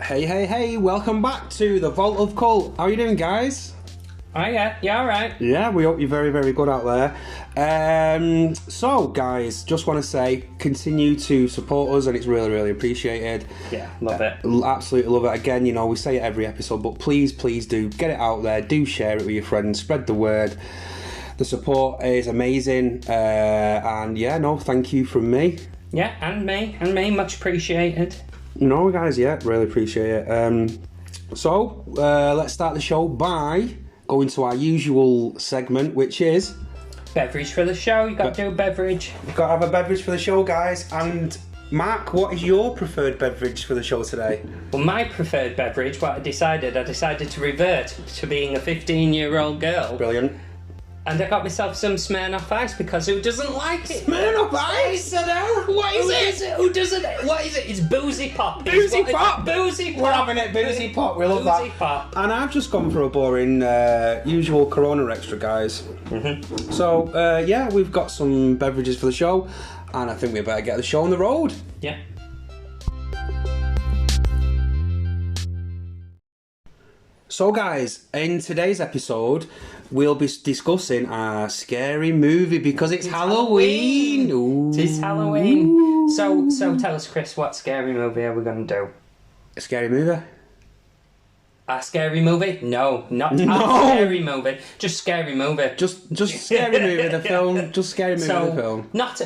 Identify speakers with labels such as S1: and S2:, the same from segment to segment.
S1: Hey, welcome back to the Vault of Cult. How are you doing, guys?
S2: Oh yeah, alright.
S1: Yeah, we hope you're very, very good out there. So, guys, just want to say, continue to support us, and it's really, really appreciated.
S2: Yeah, love it.
S1: Absolutely love it. Again, we say it every episode, but please do get it out there. Do share it with your friends. Spread the word. The support is amazing. And yeah, no, thank you from me.
S2: Yeah, and me, much appreciated.
S1: No, guys, yeah, really appreciate it. So, let's start the show by going to our usual segment, which is...
S2: Beverage for the show. You got to do a beverage.
S1: We've got to have a beverage for the show, guys. And Mark, what is your preferred beverage for the show today?
S2: Well, my preferred beverage, I decided to revert to being a 15-year-old girl.
S1: Brilliant.
S2: And I got myself some Smirnoff Ice, because who doesn't like it?
S1: Smirnoff Ice? What is it?
S2: Who doesn't? What is it? It's Boozy Pop.
S1: Boozy Pop?
S2: Boozy Pop.
S1: We're having it, Boozy Pop. We love
S2: Boozy
S1: that.
S2: Pop.
S1: And I've just gone for a boring, usual Corona Extra, guys. Mm-hmm. So, yeah, we've got some beverages for the show, and I think we better get the show on the road.
S2: Yeah.
S1: So, guys, in today's episode, we'll be discussing a scary movie because it's Halloween.
S2: It is Halloween. So tell us, Chris, what scary movie are we going to do?
S1: A scary movie?
S2: A scary movie? No, not a scary movie. Just scary movie.
S1: Just scary movie, the film. Just scary movie, the film.
S2: Not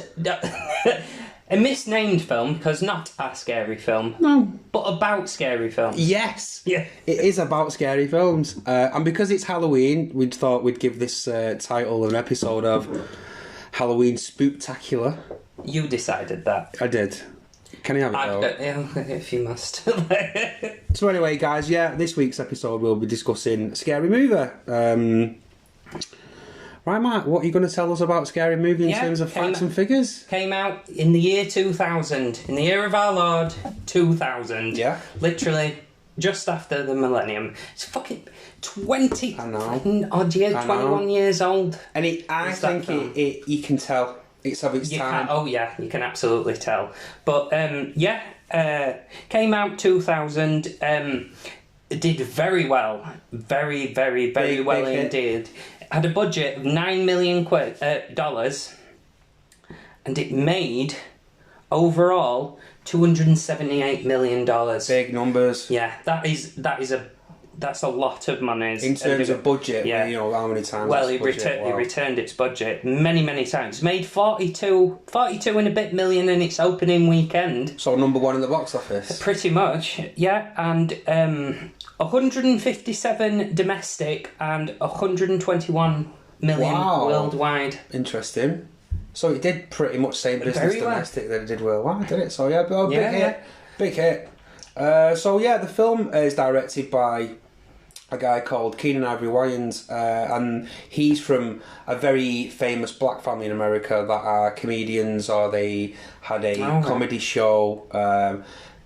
S2: a misnamed film, because not a scary film.
S1: No.
S2: But about scary films.
S1: Yes.
S2: Yeah.
S1: It is about scary films. And because it's Halloween, we thought we'd give this title an episode of Halloween Spooktacular.
S2: You decided that.
S1: I did. Can I have it, though?
S2: If you must.
S1: So anyway, guys, yeah, this week's episode we'll be discussing Scary Movie. Right, Mark, what are you going to tell us about Scary Movie in terms of facts and figures?
S2: Came out in the year 2000, in the year of our Lord, 2000.
S1: Yeah.
S2: Literally, just after the millennium. It's fucking 20 odd years, 21 years old.
S1: And I think you can tell it's of its time.
S2: Oh yeah, you can absolutely tell. But came out 2000. It did very well, very well indeed. Had a budget of $9 million dollars, and it made overall $278 million.
S1: Big numbers.
S2: Yeah, that's a lot of money.
S1: In terms of budget, yeah. How many times?
S2: Well, it returned its budget many times. Made 42 and a bit million in its opening weekend.
S1: So number one in the box office.
S2: Pretty much, yeah. And 157 domestic and 121 million worldwide.
S1: Interesting. So it did pretty much same business domestic that it did worldwide, did it? So yeah, big hit. So yeah, the film is directed by a guy called Keenan Ivory Wayans, and he's from a very famous black family in America that are comedians, or they had a comedy show.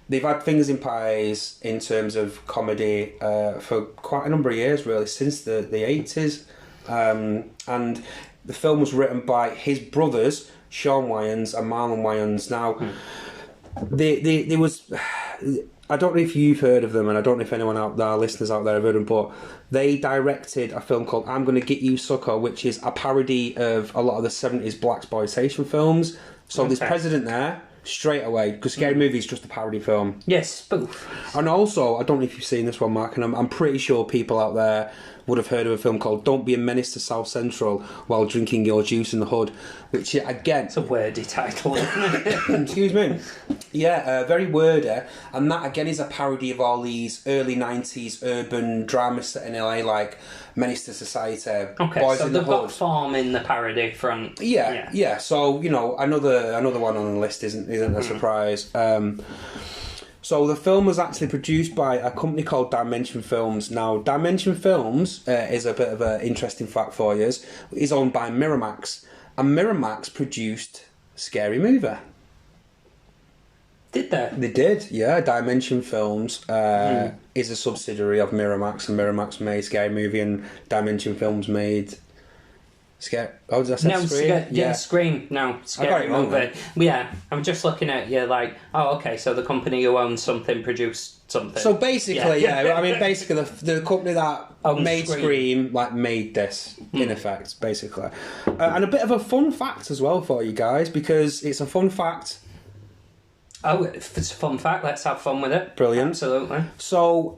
S1: They've had fingers in pies in terms of comedy for quite a number of years, really, since the 80s. And the film was written by his brothers, Sean Wayans and Marlon Wayans. Now, there was... I don't know if you've heard of them, and I don't know if anyone out there, listeners out there, have heard of them, but they directed a film called I'm Gonna Get You, Sucker, which is a parody of a lot of the 70s blaxploitation films. So there's precedent there straight away, because Scary Movie is just a parody film.
S2: Yes, spoof.
S1: And also, I don't know if you've seen this one, Mark, and I'm pretty sure people out there would have heard of a film called Don't Be a Menace to South Central While Drinking Your Juice in the Hood, which, again...
S2: It's a wordy title, isn't it?
S1: Excuse me. Yeah, very wordy. And that, again, is a parody of all these early 90s urban dramas set in LA, like Menace to Society,
S2: okay,
S1: Boys
S2: so
S1: in the
S2: they've
S1: Hood.
S2: got form in the parody front.
S1: Yeah. So, another one on the list isn't a surprise. So the film was actually produced by a company called Dimension Films. Now, Dimension Films is a bit of an interesting fact for you. Is owned by Miramax, and Miramax produced Scary Movie.
S2: Did they?
S1: They did, yeah. Dimension Films is a subsidiary of Miramax, and Miramax made Scary Movie, and Dimension Films made Scare. Oh, did I say
S2: No,
S1: Scream?
S2: Scream. No, Scary Movie. Yeah, I'm just looking at you like, oh, okay, so the company who owns something produced something.
S1: So basically, I mean, basically, the company that made Scream, like, made this, in effect, basically. And a bit of a fun fact as well for you guys, because it's a fun fact.
S2: Oh, if it's a fun fact, let's have fun with it.
S1: Brilliant.
S2: Absolutely.
S1: So,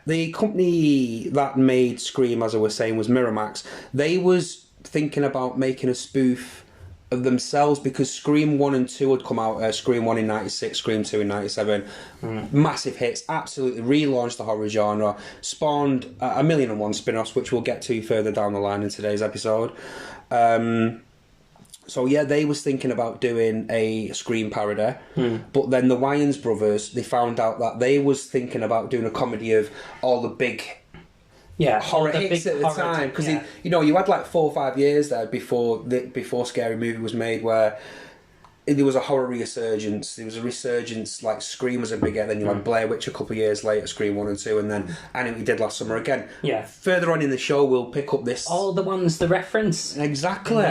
S1: the company that made Scream, as I was saying, was Miramax. They was thinking about making a spoof of themselves because Scream 1 and 2 had come out. Scream 1 in 96, Scream 2 in 97. Massive hits, absolutely relaunched the horror genre, spawned 1,000,001 spin-offs, which we'll get to further down the line in today's episode. So yeah, they was thinking about doing a Scream parody, but then the Wayans brothers, they found out that they was thinking about doing a comedy of all the big horror hits at the time, because you had like 4 or 5 years there before Scary Movie was made, where there was a horror resurgence. There was a resurgence, like Scream was a big hit, then you had Blair Witch a couple of years later, Scream 1 and 2, and then Annie We Did Last Summer again. Yeah. Further on in the show, we'll pick up this.
S2: All the ones, the reference.
S1: Exactly.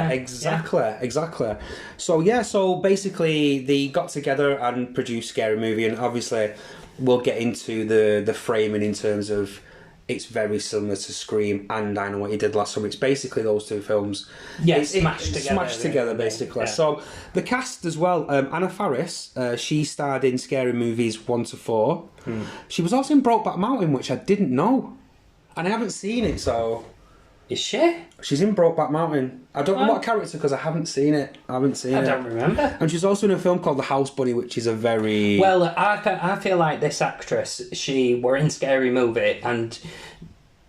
S1: So basically they got together and produced Scary Movie, and obviously we'll get into the framing in terms of it's very similar to Scream and I Know What You Did Last Summer. It's basically those two films.
S2: Yeah, smashed together,
S1: basically.
S2: Yeah.
S1: So the cast as well, Anna Faris, she starred in Scary Movies 1 to 4. She was also in Brokeback Mountain, which I didn't know. And I haven't seen it, so...
S2: Is she?
S1: She's in Brokeback Mountain. I don't know what character, because I haven't seen it. I
S2: don't remember.
S1: And she's also in a film called The House Bunny, which is a very...
S2: Well, I feel like this actress, she were in Scary Movie, and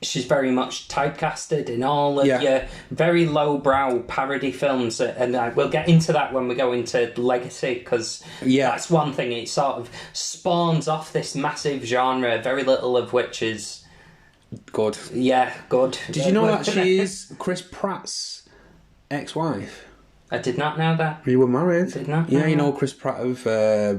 S2: she's very much typecasted in all of your very lowbrow parody films, and we'll get into that when we go into Legacy, because that's one thing. It sort of spawns off this massive genre, very little of which is...
S1: good.
S2: Yeah, good.
S1: Did you know that she's Chris Pratt's ex-wife?
S2: I did not know that.
S1: You were married.
S2: Did not.
S1: Yeah, you know Chris Pratt of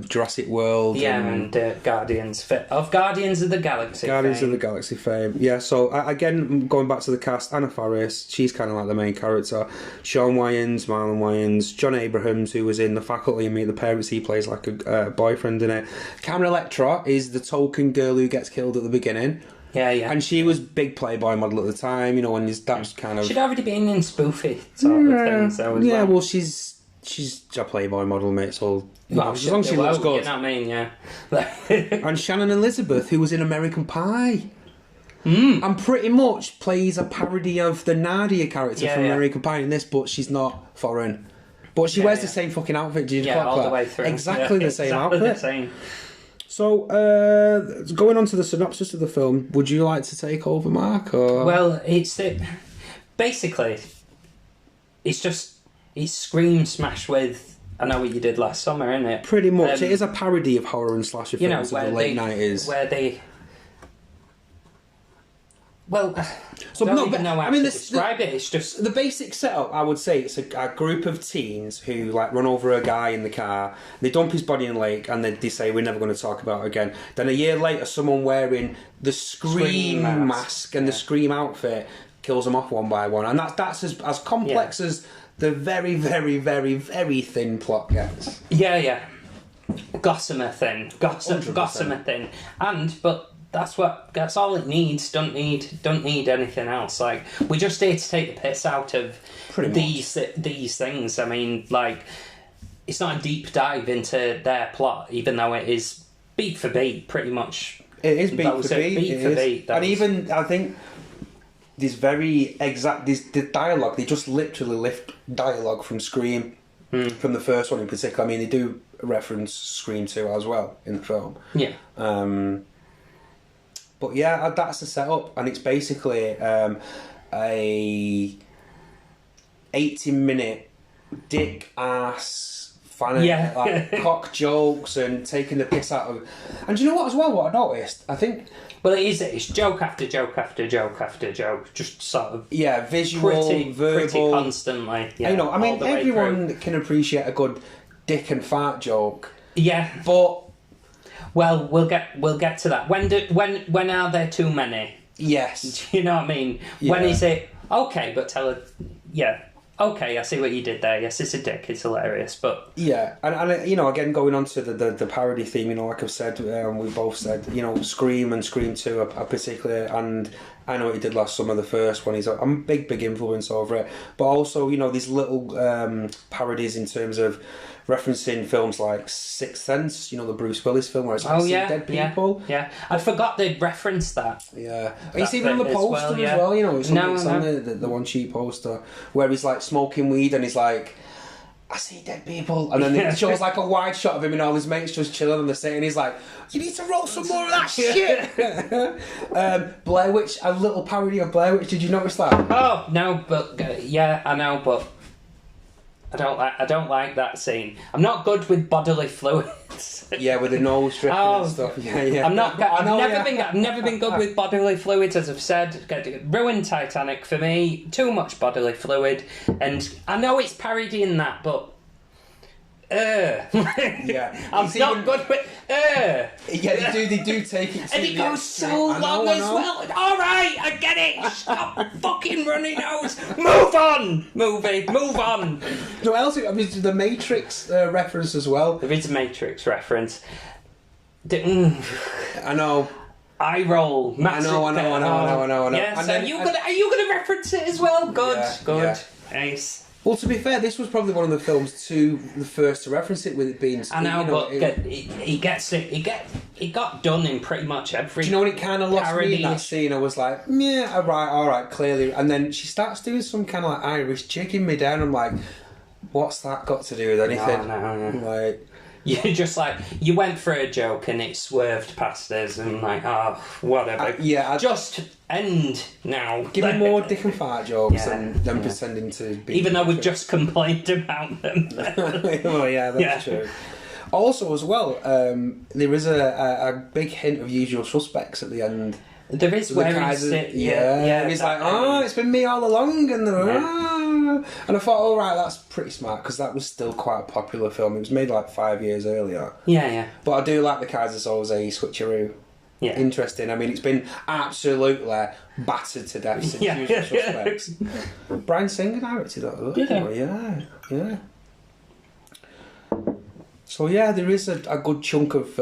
S1: Jurassic World.
S2: Yeah, and Guardians of the Galaxy.
S1: Guardians of the Galaxy fame. Yeah. So again, going back to the cast, Anna Faris, she's kind of like the main character. Sean Wayans, Marlon Wayans, John Abrahams, who was in The Faculty and Meet the Parents, he plays like a boyfriend in it. Cameron Electra is the token girl who gets killed at the beginning.
S2: Yeah.
S1: And she was big Playboy model at the time, when that was kind of...
S2: She'd already been in spoofy sort of things.
S1: Well, she's a Playboy model, mate, so... as long as she looks good.
S2: You know what I mean, yeah.
S1: And Shannon Elizabeth, who was in American Pie. And pretty much plays a parody of the Nadia character from American Pie in this, but she's not foreign. But she wears the same fucking outfit, did you clock
S2: all
S1: that?
S2: The way through.
S1: Exactly the same outfit.
S2: The same.
S1: So, going on to the synopsis of the film, would you like to take over, Mark? Or?
S2: Well, basically, it's Scream smashed with I Know What You Did Last Summer, isn't it?
S1: Pretty much. It is a parody of horror and slasher films of the late 90s.
S2: Where they... Well, I don't even know how to describe it. It's just...
S1: The basic setup, I would say, it's a group of teens who run over a guy in the car, they dump his body in a lake, and they say, we're never going to talk about it again. Then a year later, someone wearing the Scream mask and the Scream outfit kills them off one by one. And that's as complex as the very, very, very, very thin plot gets.
S2: Yeah. Gossamer thin. Gossamer thin. But... That's all it needs. Don't need anything else. Like, we're just here to take the piss out of these things. I mean, like, it's not a deep dive into their plot, even though it is beat for beat, pretty much.
S1: It is beat for beat. And even I think there's the dialogue. They just literally lift dialogue from Scream, from the first one in particular. I mean, they do reference Scream 2 as well in the film.
S2: Yeah.
S1: But yeah, that's the setup, and it's basically a 80-minute dick ass like cock jokes and taking the piss out of. And do you know what as well? What I noticed, I think.
S2: Well, it's joke after joke after joke after joke, just sort of
S1: visual, verbal,
S2: pretty constantly. Yeah,
S1: I mean, everyone can appreciate a good dick and fart joke.
S2: Yeah,
S1: but.
S2: Well, we'll get to that. When are there too many?
S1: Yes.
S2: Do you know what I mean? Yeah. When is it okay? But tell it. Yeah. okay, I see what you did there. Yes, it's a dick. It's hilarious, but
S1: yeah, and again, going on to the parody theme, like I've said, we both said, Scream and Scream 2 are particularly, and I know what he did last summer, the first one. I'm a big influence over it, but also these little parodies in terms of referencing films like Sixth Sense, the Bruce Willis film where it's like dead people.
S2: Yeah, I forgot they'd referenced that.
S1: Yeah, you see it on the poster as well. It's on the one cheap poster where he's like smoking weed and he's like, I see dead people, and then it shows like a wide shot of him and all his mates just chilling on the set, and he's like, you need to roll some more of that shit. Blair Witch, a little parody of Blair Witch. Did you notice that?
S2: Oh no, but I know, but I don't like that scene. I'm not good with bodily fluids.
S1: Yeah, with the nose dripping and stuff. Yeah.
S2: I've never been good with bodily fluids, as I've said. Ruined Titanic for me. Too much bodily fluid, and I know it's parodying that, but.
S1: Yeah,
S2: I'm not good with.
S1: Yeah, they do take it.
S2: And it goes so long as well. All right, I get it. Stop fucking running nose. Move on, movie. Move on.
S1: No, else? I mean, the Matrix reference as well.
S2: There is a Matrix reference.
S1: I know.
S2: I roll. Massive,
S1: I know.
S2: Yeah,
S1: and
S2: so are you gonna reference it as well? Good. Nice.
S1: Well, to be fair, this was probably one of the films the first to reference it, with it being.
S2: I know, but he gets it. It got done in pretty much every.
S1: Do you know what it kind of lost me in that scene? I was like, yeah, all right, clearly. And then she starts doing some kind of like Irish jigging me down. I'm like, what's that got to do with anything?
S2: No.
S1: Like.
S2: You're just like, you went for a joke and it swerved past us, and like, whatever. Just end now.
S1: Give me more dick and fart jokes than pretending to be.
S2: Even though we've just complained about them.
S1: Well, yeah, that's true. Also, as well, there is a big hint of Usual Suspects at the end.
S2: There is where he's
S1: he's like, it's been me all along, and I thought, all right, that's pretty smart, because that was still quite a popular film. It was made like 5 years earlier.
S2: Yeah.
S1: But I do like the Kaiser Soze switcheroo. Yeah. Interesting. I mean, it's been absolutely battered to death since Usual Suspects. Bryan Singer directed that. Yeah. So yeah, there is a good chunk of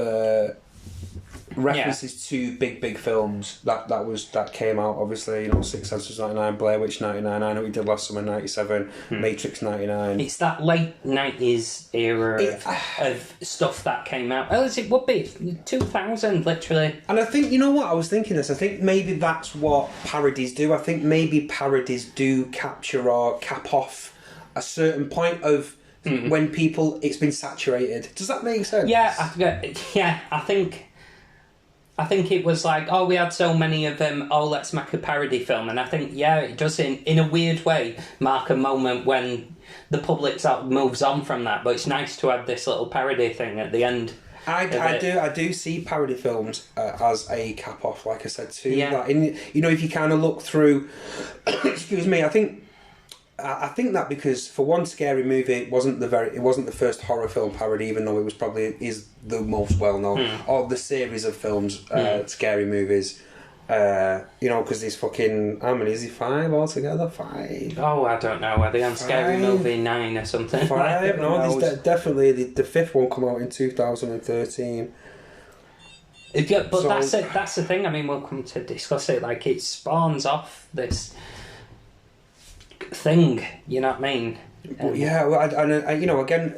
S1: references to big films that came out. Obviously, Sixth Sense was 99, Blair Witch 99. I know we did last summer 97, Matrix 99.
S2: It's that late 90s era of stuff that came out. As it would be 2000, literally.
S1: And I think, you know what, I was thinking this. I think maybe that's what parodies do. I think maybe parodies do capture or cap off a certain point of when it's been saturated. Does that make sense?
S2: Yeah, I think it was like, we had so many of them, let's make a parody film. And I think, it does in a weird way mark a moment when the public sort of moves on from that. But it's nice to have this little parody thing at the end.
S1: I do see parody films as a cap off, like I said too.
S2: Yeah.
S1: Like if you kind of look through, excuse me, I think that because for one, Scary Movie it wasn't the first horror film parody, even though it was probably is the most well known of the series of films, Scary Movies. Because there's fucking, how many is he? 5 altogether? 5?
S2: Oh, I don't know. Are they on Scary Movie 9 or something?
S1: 5? No, there's definitely the 5th one come out in 2013.
S2: But that's the thing. I mean, we'll come to discuss it. Like, it spawns off this thing, you know what I mean? Again,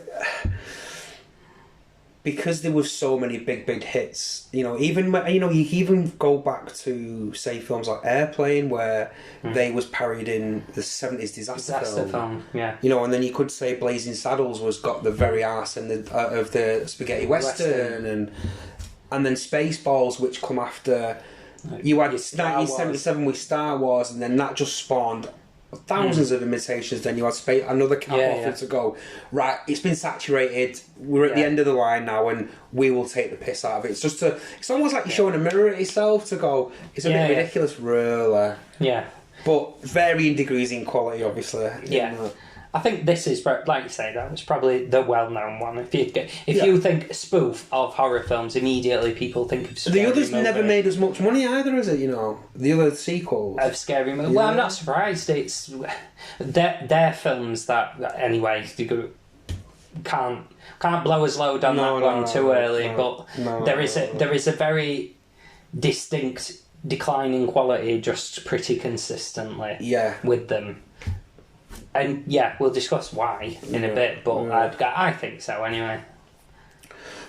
S2: because there were so many big hits, even you even go back to say films like Airplane, where they was parodying the 70s disaster film. And then you could say Blazing Saddles got the very arse and of the spaghetti western. and then Spaceballs, which come after. You had 1977 with Star Wars, and then that just spawned thousands of imitations. Then you had another cap offer to go, right, it's been saturated, we're at the end of the line now, and we will take the piss out of it. It's almost like you're showing a mirror at yourself to go, it's a bit ridiculous, really. Yeah.
S1: But varying degrees in quality, obviously.
S2: I think this is, like you say, that was probably the well-known one. If you think spoof of horror films, immediately people think of Scary
S1: The others
S2: Movie.
S1: never made as much money either, is it? You know, the other sequels
S2: of Scary Movie. Well, I'm not surprised. It's they're films that anyway you can't blow his load on that one too early. But there is a very distinct declining quality, just pretty consistently. With them. And we'll discuss why in a bit, but I think so anyway.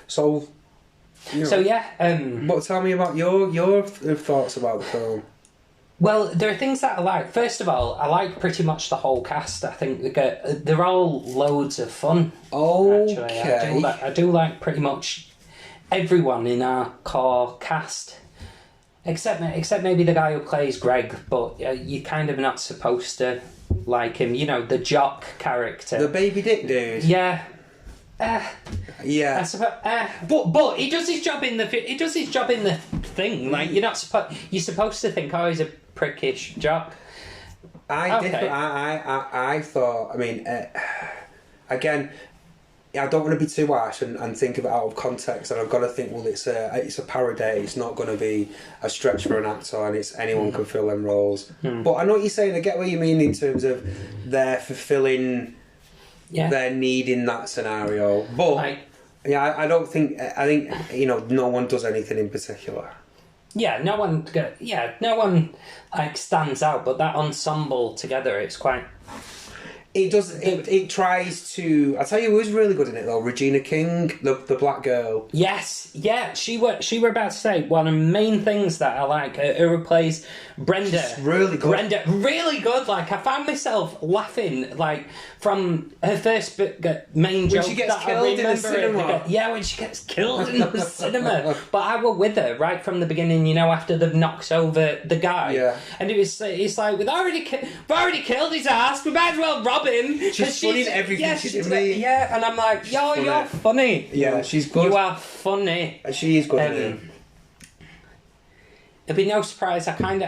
S1: So, but tell me about your thoughts about the film.
S2: Well, there are things that I like. First of all, I like pretty much the whole cast. I think they're all loads of fun.
S1: Okay.
S2: Actually, I do like pretty much everyone in our core cast. Except maybe the guy who plays Greg, but you're kind of not supposed to like him. You know, the jock character.
S1: The baby dick dude.
S2: Yeah.
S1: Yeah.
S2: I suppose, but he does his job in the thing. Like you're supposed to think, oh, he's a prickish jock.
S1: I thought. I mean, again, I don't want to be too harsh and think of it out of context. And I've got to think, well, it's a parody. It's not going to be a stretch for an actor, and it's anyone can fill them roles. But I know what you're saying. I get what you mean in terms of they're fulfilling their need in that scenario. But I don't think. I think no one does anything in particular.
S2: Yeah, no one like stands out. But that ensemble together, it's quite.
S1: It does. It tries to. I tell you, who's really good in it though. Regina King, the black girl.
S2: Yes, yeah. She were about to say one of the main things that I like. Who plays Brenda.
S1: She's really good.
S2: Brenda, really good. Like I found myself laughing like from her first main joke.
S1: When she gets
S2: that
S1: killed
S2: I
S1: in the cinema.
S2: When she gets killed in the cinema. But I were with her right from the beginning. You know, after they've knocked over the guy.
S1: Yeah. And
S2: it's like we've already killed his ass. We might as well rob him.
S1: She's funny in everything she's in me.
S2: Yeah, and I'm like, you're funny.
S1: Yeah, she's good.
S2: You are funny.
S1: She is good.
S2: It'd be no surprise. I kind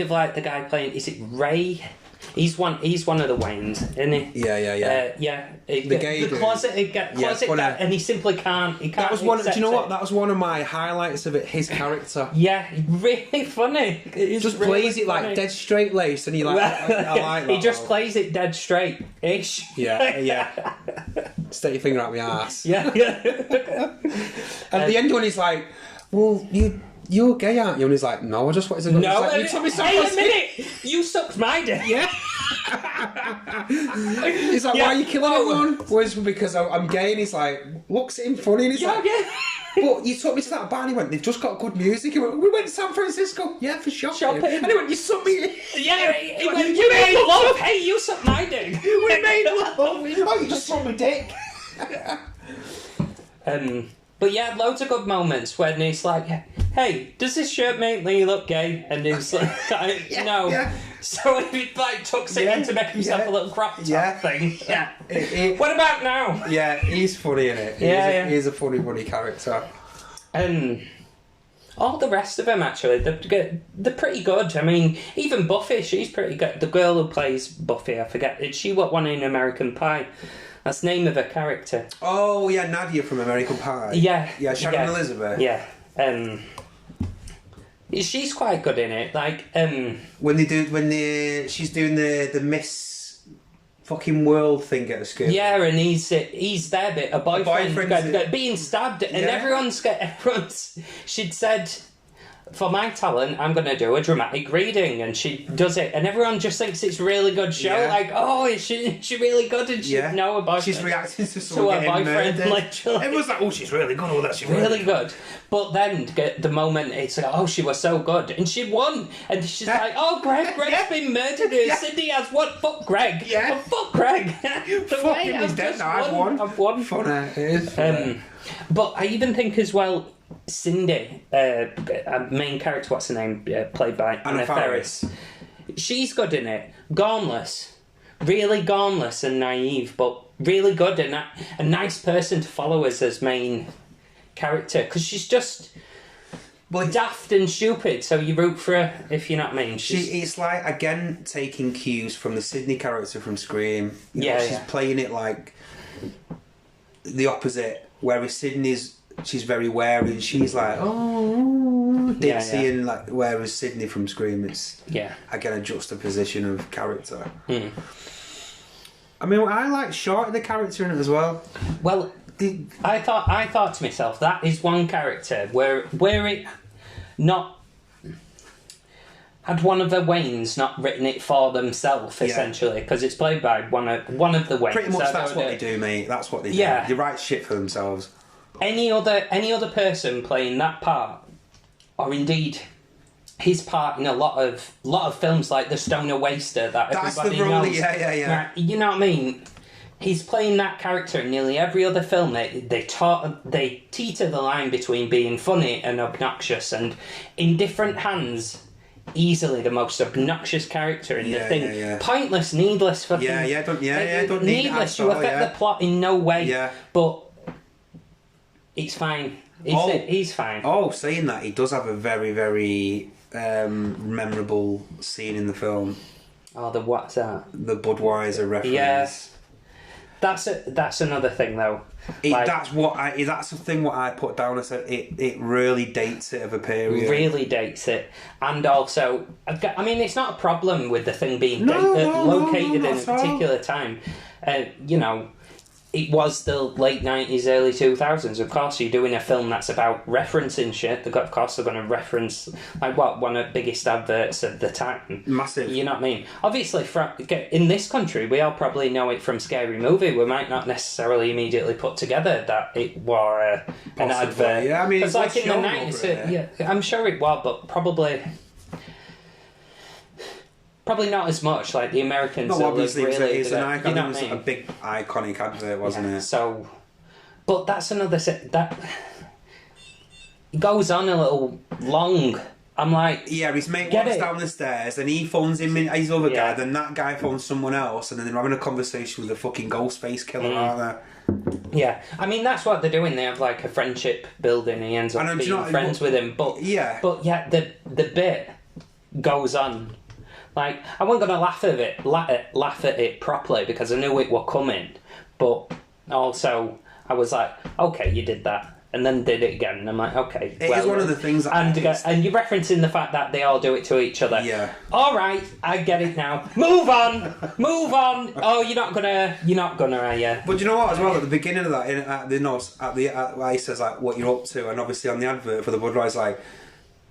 S2: of like the guy playing. Is it Ray? He's one of the Waynes, isn't he?
S1: Yeah.
S2: The closet guy, and he simply can't. He can't.
S1: That was one. Do you know what? That was one of my highlights of it. His character.
S2: Yeah, really funny. It's
S1: just
S2: really
S1: plays it
S2: funny.
S1: like dead straight laced, and he like. I like that.
S2: He just plays it dead straight ish.
S1: Yeah. Stick your finger out my ass.
S2: Yeah.
S1: At the end when he's like, "Well, you're gay, aren't you?" And he's like, "No, I just wanted to."
S2: No,
S1: like, you told me
S2: hey, a minute! You sucked my dick.
S1: Yeah. He's like, "Why are you killing everyone?" Was because I'm gay, and he's like, looks at him funny, and he's like, "But you took me to that bar." And he went, "They've just got good music." He went, "We went to San Francisco, for shopping." And he went, "You sucked me."
S2: Yeah, he went, "You made love." Hey, you sucked my dick.
S1: We made love. Oh, you just sucked my dick.
S2: But yeah, loads of good moments when he's like, "Hey, does this shirt make me look gay?" And he's like, "No." Yeah. So he like tucks it in to make himself a little crop top thing. Yeah. What about now?
S1: Yeah, he's funny in it. He's a funny character.
S2: All the rest of them actually, they're pretty good. I mean, even Buffy, she's pretty good. The girl who plays Buffy, I forget, is she what one in American Pie? That's the name of her character.
S1: Oh yeah, Nadia from American Pie.
S2: Yeah.
S1: Yeah, Shannon Elizabeth.
S2: Yeah. She's quite good in it. Like
S1: she's doing the Miss fucking World thing at the school.
S2: Yeah, and he's there, but a boyfriend being stabbed, and everyone's. She'd said, for my talent, I'm going to do a dramatic reading, and she does it, and everyone just thinks it's a really good show. Yeah. Like, oh, is she really good? And she no, her boyfriend.
S1: She's reacting to someone getting murdered.
S2: Literally.
S1: Everyone's like, oh, she's really good. Oh, that's
S2: really good. But then the moment it's like, oh, she was so good, and she won, and she's like, oh, Greg's been murdered. Cindy has what? Fuck Greg. Yeah. Fuck Greg.
S1: Fuck him. He's dead now. I've won. Funny. It is funny.
S2: But I even think as well, Cindy, main character, what's her name? Played by Anna Faris. She's good in it. Gormless. Really gormless and naive, but really good and a nice person to follow as main character. Because she's just... daft and stupid, so you root for her, if you know what I mean.
S1: It's like, again, taking cues from the Sydney character from Scream. She's playing it like the opposite, whereas she's very wary, and she's like, ditzy, and like, whereas Sydney from Scream, it's again a juxtaposition of character. I mean, I like Shorty, the character in it as well.
S2: Well, I thought to myself, that is one character where it not had one of the Waynes not written it for themselves, essentially, because it's played by one of the Waynes.
S1: Pretty much, that's what they do, mate. That's what they do. They write shit for themselves.
S2: Any other person playing that part, or indeed his part in a lot of films like The Stoner Waster that everybody knows.
S1: Yeah.
S2: You know what I mean? He's playing that character in nearly every other film. They teeter the line between being funny and obnoxious, and in different hands, easily the most obnoxious character in the thing. Pointless, needless, fucking.
S1: Don't need
S2: needless. You affect the plot in no way. But it's fine. He's fine.
S1: Oh, saying that, he does have a very, very memorable scene in the film.
S2: Oh, what's that?
S1: The Budweiser reference.
S2: Yes. That's another thing though.
S1: That's the thing what I put down. I said it really dates it of a period.
S2: Really dates it, and also, I mean, it's not a problem with the thing being located in a particular time. You know, it was the late 90s, early 2000s. Of course, you're doing a film that's about referencing shit. Of course, they're going to reference, like, one of the biggest adverts of the time.
S1: Massive.
S2: You know what I mean? Obviously, in this country, we all probably know it from Scary Movie. We might not necessarily immediately put together that it were an advert.
S1: Yeah, I mean, it's
S2: like in the 90s, I'm sure it was, but probably not as much. Like the Americans.
S1: No, obviously, it's an icon.
S2: You know
S1: it was a big iconic advert, wasn't it?
S2: So, but that's another that it goes on a little long. I'm like,
S1: his mate walks down the stairs and he phones him his other guy. Then that guy phones someone else, and then they're having a conversation with a fucking ghost face killer, aren't they?
S2: Yeah, I mean that's what they're doing. They have like a friendship building. He ends up being friends with him, but the bit goes on. Like, I wasn't going to laugh at it properly because I knew it were coming, but also I was like, okay, you did that, and then did it again, and I'm like, okay.
S1: It is one of the things that
S2: and you're referencing the fact that they all do it to each other.
S1: Yeah.
S2: All right, I get it now. Move on. Oh, you're not gonna, are you?
S1: But you know what? As well, at the beginning of that, at the notes, where he says like what you're up to, and obviously on the advert for the Budweiser, like,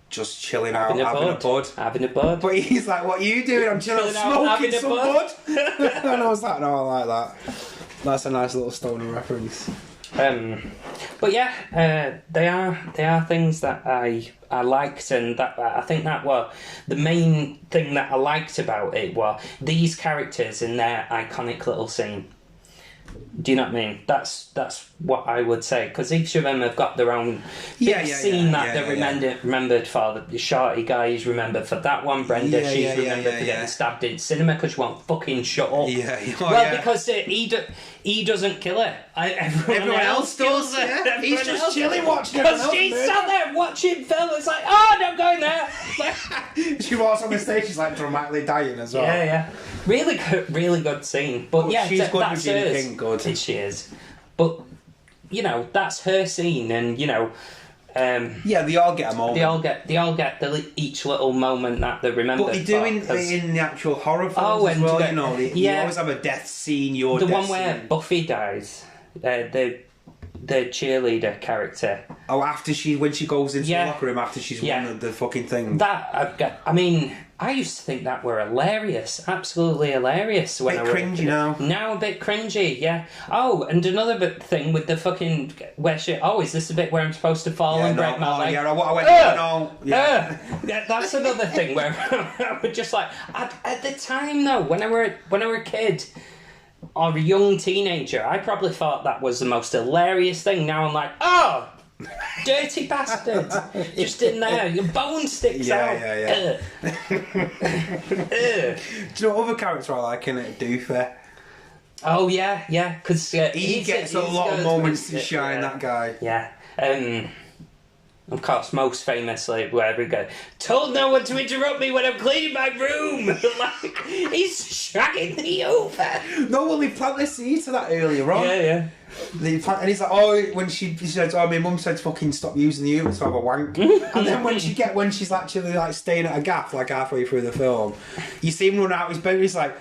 S1: just chilling out, having a bud. But he's like, what are you doing? I'm chilling out, smoking some bud. And I was like, no, I like that. That's a nice little stoner reference.
S2: But yeah, they are things that I liked, and that I think that were the main thing that I liked about it were these characters in their iconic little scene. Do you know what I mean? That's what I would say, because each of them have got their own big scene that they're remembered for. The Shorty guy is remembered for that one. Brenda, she's remembered for getting stabbed in cinema because she won't fucking shut up. Because he doesn't kill her. Everyone else does.
S1: Yeah. He's just chilling watching.
S2: Because she's sat there watching film. It's like, don't go in there.
S1: She walks on the stage. She's like dramatically dying as well.
S2: Yeah. Really good scene. But yeah,
S1: she's good.
S2: That's hers.
S1: Good.
S2: She is. But, that's her scene, and,
S1: they all get a moment.
S2: They all get each little moment that they remember.
S1: But they do in the actual horror films as well, you always have a death scene,
S2: the one where Buffy dies, the cheerleader character.
S1: Oh, when she goes into the locker room after she's won the fucking thing.
S2: I used to think that were hilarious, absolutely hilarious. When
S1: cringy now.
S2: Now a bit cringy, yeah. Oh, and another bit thing with the fucking is this the bit where I'm supposed to fall and break my leg? That's another thing where I was just like, at the time though, when I were a kid or a young teenager, I probably thought that was the most hilarious thing. Now I'm like, dirty bastard, just in there, your bone sticks out.
S1: Do you know what other character I like in it? Doofy.
S2: Oh yeah, because
S1: he gets a lot of moments to shine. That guy.
S2: Yeah. Of course, most famously, where we go, told no one to interrupt me when I'm cleaning my room. Like, he's shagging me over.
S1: No, well, they plant the seed to that earlier on.
S2: Yeah.
S1: And he's like, oh, when she said, oh, my mum said to fucking stop using the Uber to have a wank. And then when she's actually like staying at a gaff, like halfway through the film, you see him run out of his bed. He's like,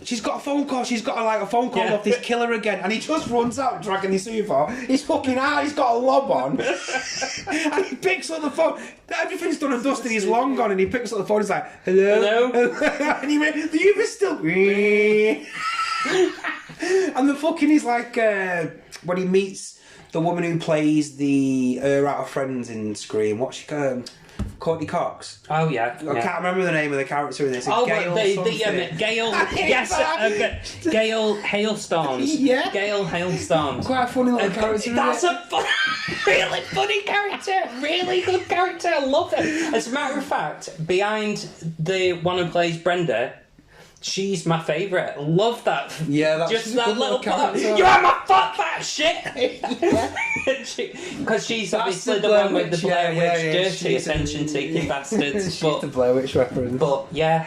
S1: she's got a phone call. She's got a phone call off this killer again, and he just runs out dragging his sofa. He's fucking out. He's got a lob on, and he picks up the phone. Everything's done and dusted. He's long gone, and he picks up the phone. He's like, hello, and he went, the Uber's still. And the fucking is like when he meets the woman who plays her out of Friends in Scream. What's she called? Courtney Cox.
S2: Oh yeah.
S1: I can't remember the name of the character in this.
S2: Oh,
S1: Gail
S2: Gail. Yes, Gail Hailstorms.
S1: Yeah.
S2: Gail Hailstorms.
S1: Quite a funny little character.
S2: That's a really funny character. Really good character. I love it. As a matter of fact, behind the one who plays Brenda, she's my favourite. Love that.
S1: Yeah, that's
S2: just that little part.
S1: character.
S2: You are my fuck that shit. Because she's obviously the one with the Blair Witch dirty attention-seeking bastards.
S1: She's the Blair Witch reference.
S2: But yeah,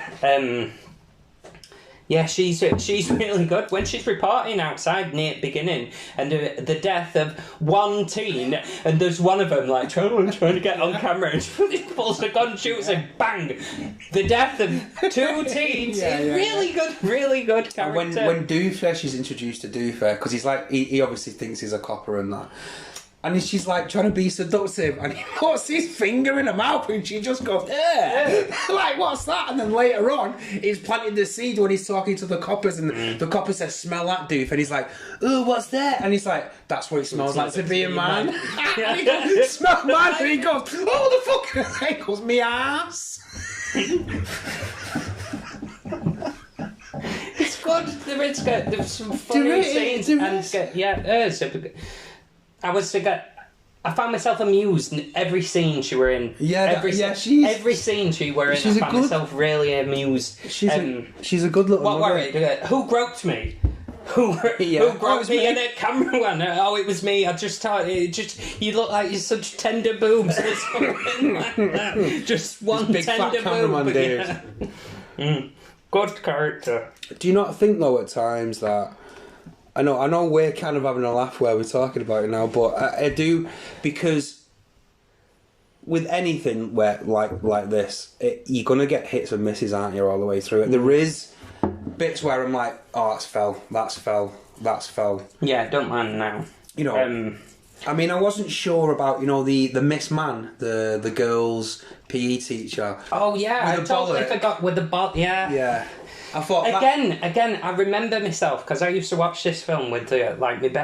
S2: she's really good. When she's reporting outside near the beginning and the death of one teen, and there's one of them like trying to get on camera, and she pulls the gun, shoots, and bang, the death of two teens. Really good character.
S1: And when Doofus is introduced to Doofus, because he's like he obviously thinks he's a copper and that. And she's like trying to be seductive, and he puts his finger in her mouth, and she just goes, like, what's that? And then later on, he's planting the seed when he's talking to the coppers, and the copper says, smell that, doof. And he's like, oh, what's that? And he's like, that's what it smells like to be a man. And he goes, smell man. And he goes, oh, the fuck? And he goes, me ass.
S2: It's good. There's some funny scenes. I found myself amused in every scene she were in. Every scene she were in, I found myself really amused.
S1: She's a good little.
S2: What were it? Who groped me? Who groped me? And the camera went, oh, it was me. I just thought you look like you're such tender boobs or something like that. Just one big tender boob. Yeah. Good character.
S1: Do you not think though at times that? I know we're kind of having a laugh where we're talking about it now, but I do, because with anything where like this, you're gonna get hits and misses, aren't you, all the way through it. There is bits where I'm like, oh, that's fell.
S2: Yeah, don't mind now.
S1: You know, I mean, I wasn't sure about the Miss Man, the girls' PE teacher.
S2: Oh yeah, I totally forgot with the ball. Yeah.
S1: Yeah. I thought
S2: again. I remember myself because I used to watch this film with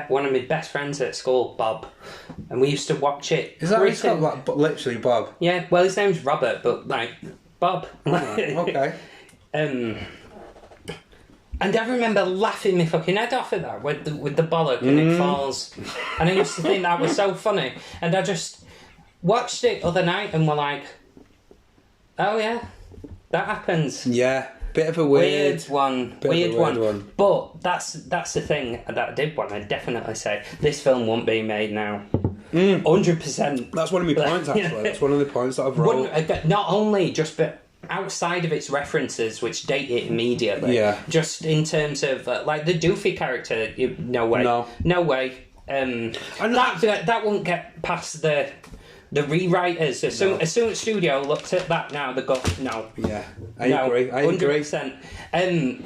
S2: one of my best friends at school, Bob, and we used to watch it.
S1: Is that what it's called? Like, literally, Bob.
S2: Yeah. Well, his name's Robert, but like Bob.
S1: Okay.
S2: And I remember laughing my fucking head off at that with the bollock and it falls, and I used to think that was so funny, and I just watched it other night and were like, oh yeah, that happens.
S1: Yeah. Bit of a weird
S2: one. But that's the thing that I did want to definitely say. This film won't be made now. 100%.
S1: That's one of my points, actually. That's one of the points that I've wrote.
S2: Not only just, but outside of its references, which date it immediately.
S1: Yeah.
S2: Just in terms of, like, the Doofy character, no way. No way. That won't get past the rewriters. As soon as studio looked at that now, they go, no.
S1: Yeah, I agree.
S2: 100%.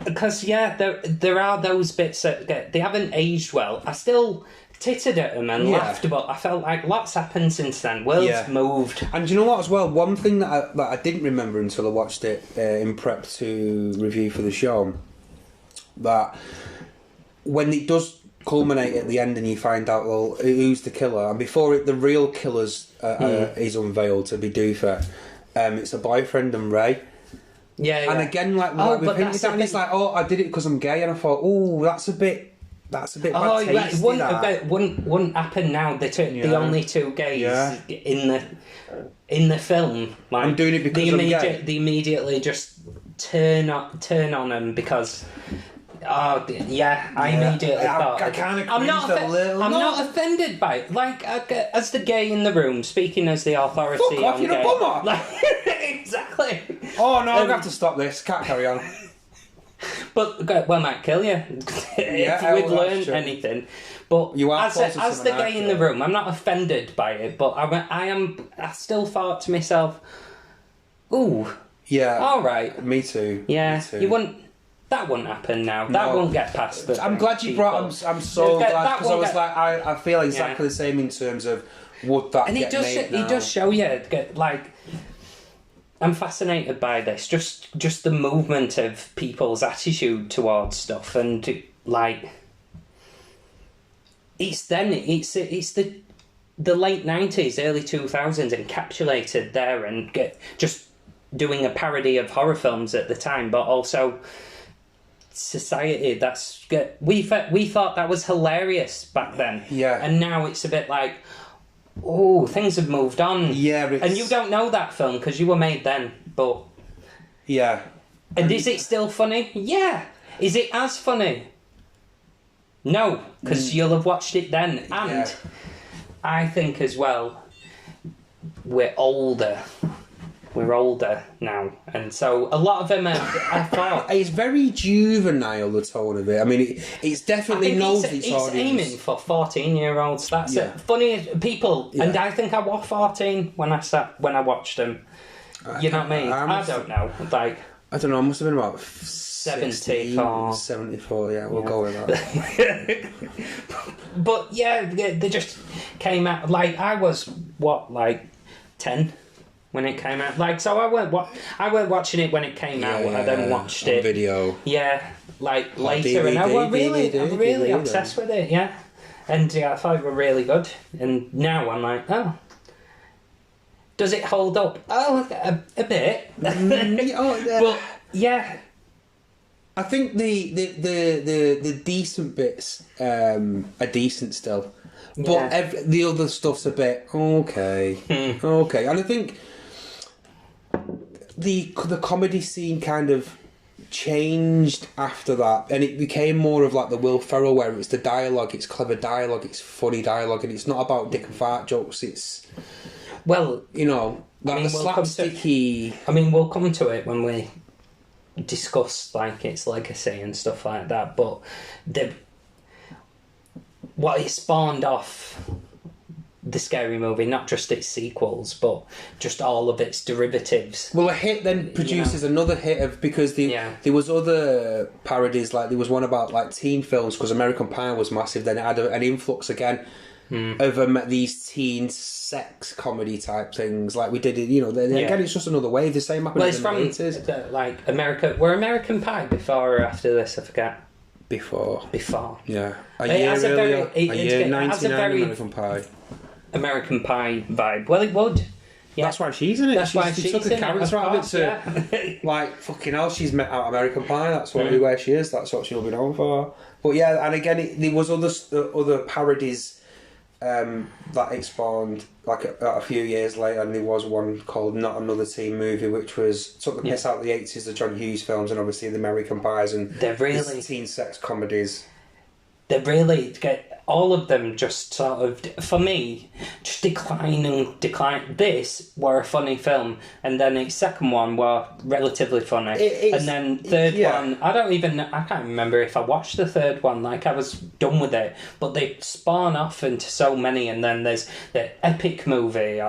S2: Because, there are those bits that they haven't aged well. I still tittered at them and laughed, but I felt like lots happened since then. World's moved.
S1: And do you know what as well? One thing that I didn't remember until I watched it in prep to review for the show, that when it does culminate at the end and you find out, well, who's the killer, and before the real killer's is unveiled to be Doofus, it's a boyfriend and Ray. And again, like with him, it's like, oh, I did it because I'm gay, and I thought, oh, that's a bit bad tasty,
S2: it wouldn't happen now. The only two gays in the film. Like,
S1: I'm doing it because I'm gay.
S2: They immediately just turn on them because Oh, yeah, I immediately thought...
S1: I kind of
S2: I'm
S1: cringed a little.
S2: I'm not offended by it. Like, as the gay in the room, speaking as the authority
S1: Fuck off,
S2: on
S1: you're
S2: gay.
S1: a bummer!
S2: Like, exactly.
S1: Oh, no, I'm going to have to stop this. Can't carry on.
S2: But, well, might kill you. If you would learn anything. But
S1: you are
S2: as the gay in the room, I'm not offended by it, but I still thought to myself, ooh,
S1: yeah,
S2: all right.
S1: Me too.
S2: Yeah,
S1: me too.
S2: that wouldn't happen now. That won't get past the...
S1: I'm glad you brought... I'm so glad, because I was like, I feel exactly the same in terms of would that and get made now?
S2: It does show you, like... I'm fascinated by this, just the movement of people's attitude towards stuff, and like... It's the late 90s, early 2000s encapsulated there, and just doing a parody of horror films at the time, but also society. We thought that was hilarious back then, and now it's a bit like, oh, things have moved on.
S1: Yeah,
S2: and you don't know that film because you were made then, but and is it still funny? Yeah. Is it as funny? No, because you'll have watched it then. And I think as well, we're older. We're older now. And so a lot of them I thought...
S1: It's very juvenile, the tone of it. I mean, it's definitely knows its audience.
S2: It's aiming for 14-year-olds. That's it. Funny people. And I think I was 14 when I watched them. You know what I mean? I don't know. Like...
S1: I don't know, I must have been about
S2: 74.
S1: 74, yeah, we'll go with that.
S2: But yeah, they just came out, like, I was, 10 when it came out? Like, so I weren't watching it when it came out, I then watched it.
S1: Video.
S2: Yeah, like, later,
S1: DVD,
S2: and I was really
S1: DVD,
S2: obsessed with it, yeah. And I thought it were really good. And now I'm like, oh, does it hold up? Oh, a bit. But yeah,
S1: I think the decent bits are decent still, but the other stuff's a bit okay. Okay, and I think the comedy scene kind of changed after that, and it became more of like the Will Ferrell, where it's the dialogue, it's clever dialogue, it's funny dialogue, and it's not about dick and fart jokes. It's like the slapsticky.
S2: We'll come to it when we discuss like its legacy and stuff like that. But what it spawned off the Scary Movie, not just its sequels, but just all of its derivatives.
S1: Well, a hit then produces another hit because there was other parodies. Like there was one about like teen films, because American Pie was massive. Then it had an influx again of these teen sex comedy type things, like we did it. Again, it's just another wave. The same happened in the 80s.
S2: Like America. Were American Pie before or after this? I forget.
S1: Before.
S2: It
S1: Yeah.
S2: has a very
S1: 99 American Pie.
S2: American Pie vibe. Well, it would. Yeah.
S1: That's why she's in it.
S2: That's why she
S1: took a character out of it to like fucking hell. She's met out American Pie. That's where she is. That's what she'll be known for. But yeah, and again, there was other parodies that it spawned like a few years later, and there was one called Not Another Teen Movie, which took the piss out of the 80s, the John Hughes films, and obviously the American Pies and the teen sex comedies. They
S2: really get all of them just sort of, for me, just decline. This were a funny film, and then its second one were relatively funny, and then third one, I can't remember if I watched the third one. Like, I was done with it, but they spawn off into so many, and then there's the Epic Movie.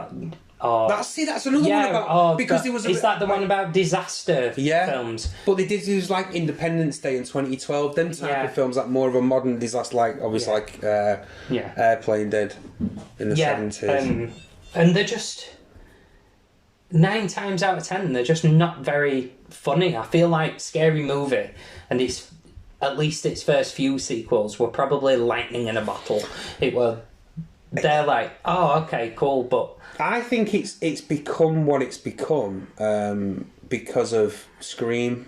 S1: That's another one about because there was.
S2: Is that the one about disaster films?
S1: But they did use like Independence Day in 2012. Them type of films, like more of a modern disaster, like obviously Airplane did in the 70s.
S2: And they're just 9 times out of 10, they're just not very funny. I feel like Scary Movie and at least its first few sequels were probably lightning in a bottle. They're like, oh, okay, cool, but
S1: I think it's become what it's become because of Scream.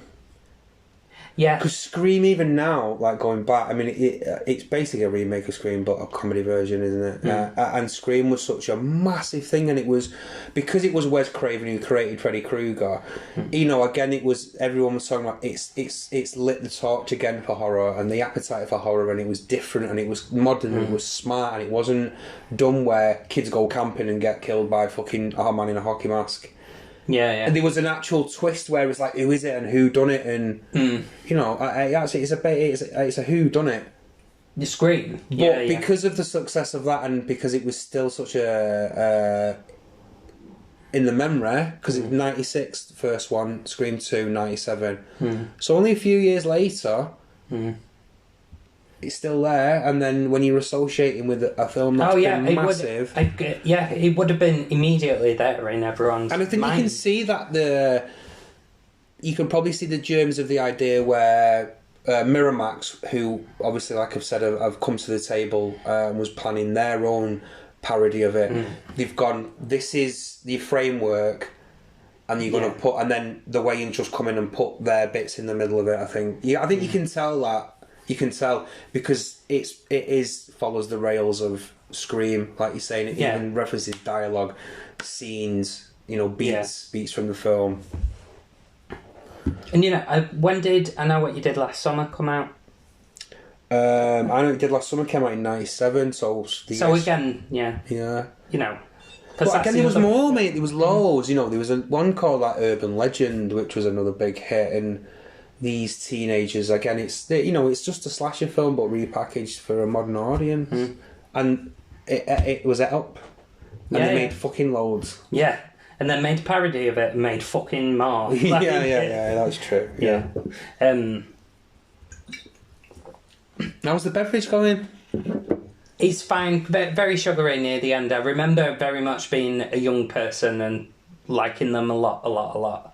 S2: Yeah.
S1: Because Scream, even now, like going back, I mean, it's basically a remake of Scream, but a comedy version, isn't it? And Scream was such a massive thing, and it was because it was Wes Craven who created Freddy Krueger. You know, again, it was everyone was talking about it's lit the torch again for horror and the appetite for horror, and it was different and it was modern and it was smart and it wasn't dumb where kids go camping and get killed by fucking a man in a hockey mask.
S2: Yeah, yeah.
S1: And there was an actual twist where it's like, who is it and who done it, and you know, actually, it's a who done it.
S2: The Scream,
S1: but because of the success of that, and because it was still such a in the memory, because it's 96, the first one, Scream 2, 97. So only a few years later. It's still there, and then when you're associating with a film that's been massive...
S2: it would have been immediately there in everyone's
S1: And I think
S2: mind.
S1: you can see that you can probably see the germs of the idea where Miramax, who obviously, like I've said, have come to the table and was planning their own parody of it. They've gone, this is the framework, and you're going to put... And then the Wayans just come in and put their bits in the middle of it, I think. I think you can tell that. You can tell because it follows the rails of Scream, like you're saying. It even references dialogue, scenes, you know, beats from the film.
S2: And you know, when did I Know What You Did Last Summer come out?
S1: I Know What You Did Last Summer came out in 97, so
S2: again, you know.
S1: But again, there was more, mate. There was loads. You know, there was one called like Urban Legend, which was another big hit, and these teenagers, again, it's just a slasher film but repackaged for a modern audience, and it was up, and they made fucking loads.
S2: Yeah, and then made a parody of it and made fucking more.
S1: That's true. Yeah. How's the beverage going?
S2: It's fine, very sugary near the end. I remember very much being a young person and liking them a lot.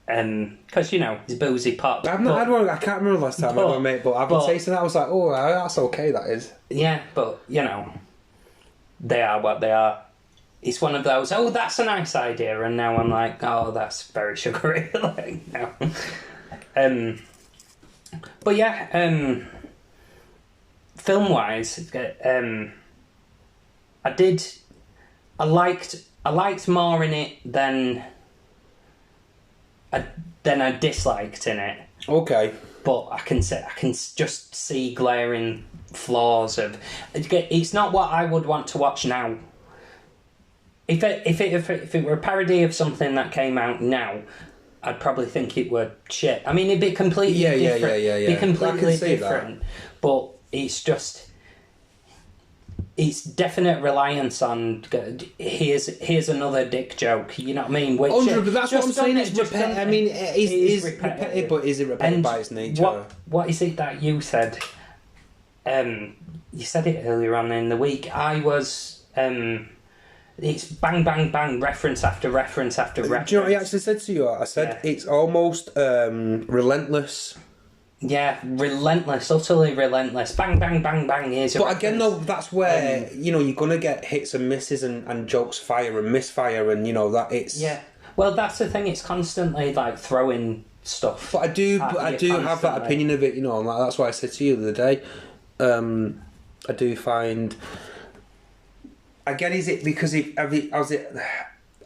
S2: Because, you know, it's boozy pop.
S1: I've not had one. I can't remember the last time I had one, mate, but I've been tasting that. I was like, oh, that's okay, that is.
S2: Yeah, but, you know, they are what they are. It's one of those, oh, that's a nice idea, and now I'm like, oh, that's very sugary. Like, no. But yeah, film-wise, I liked more in it than I disliked in it.
S1: Okay.
S2: But I can just see glaring flaws of. It's not what I would want to watch now. If it were a parody of something that came out now, I'd probably think it were shit. I mean, it'd be completely different. Be completely different. That. But it's just. It's definite reliance on here's another dick joke, you know what I mean? Which,
S1: but that's what I'm saying. It's repetitive. I mean, it is repetitive, but is it repetitive by its nature?
S2: What is it that you said? You said it earlier on in the week. I was. It's bang, bang, bang, reference after reference after reference.
S1: Do you know what I actually said to you? I said it's almost relentless.
S2: Yeah, relentless, utterly relentless. Bang, bang, bang, bang. Here's
S1: but again, though, that's where you're gonna get hits and misses, and jokes fire and misfire, and that it's.
S2: Yeah, well, that's the thing. It's constantly like throwing stuff.
S1: But I do have that opinion of it. And that's why I said to you the other day. I do find. Again, is it because how's it?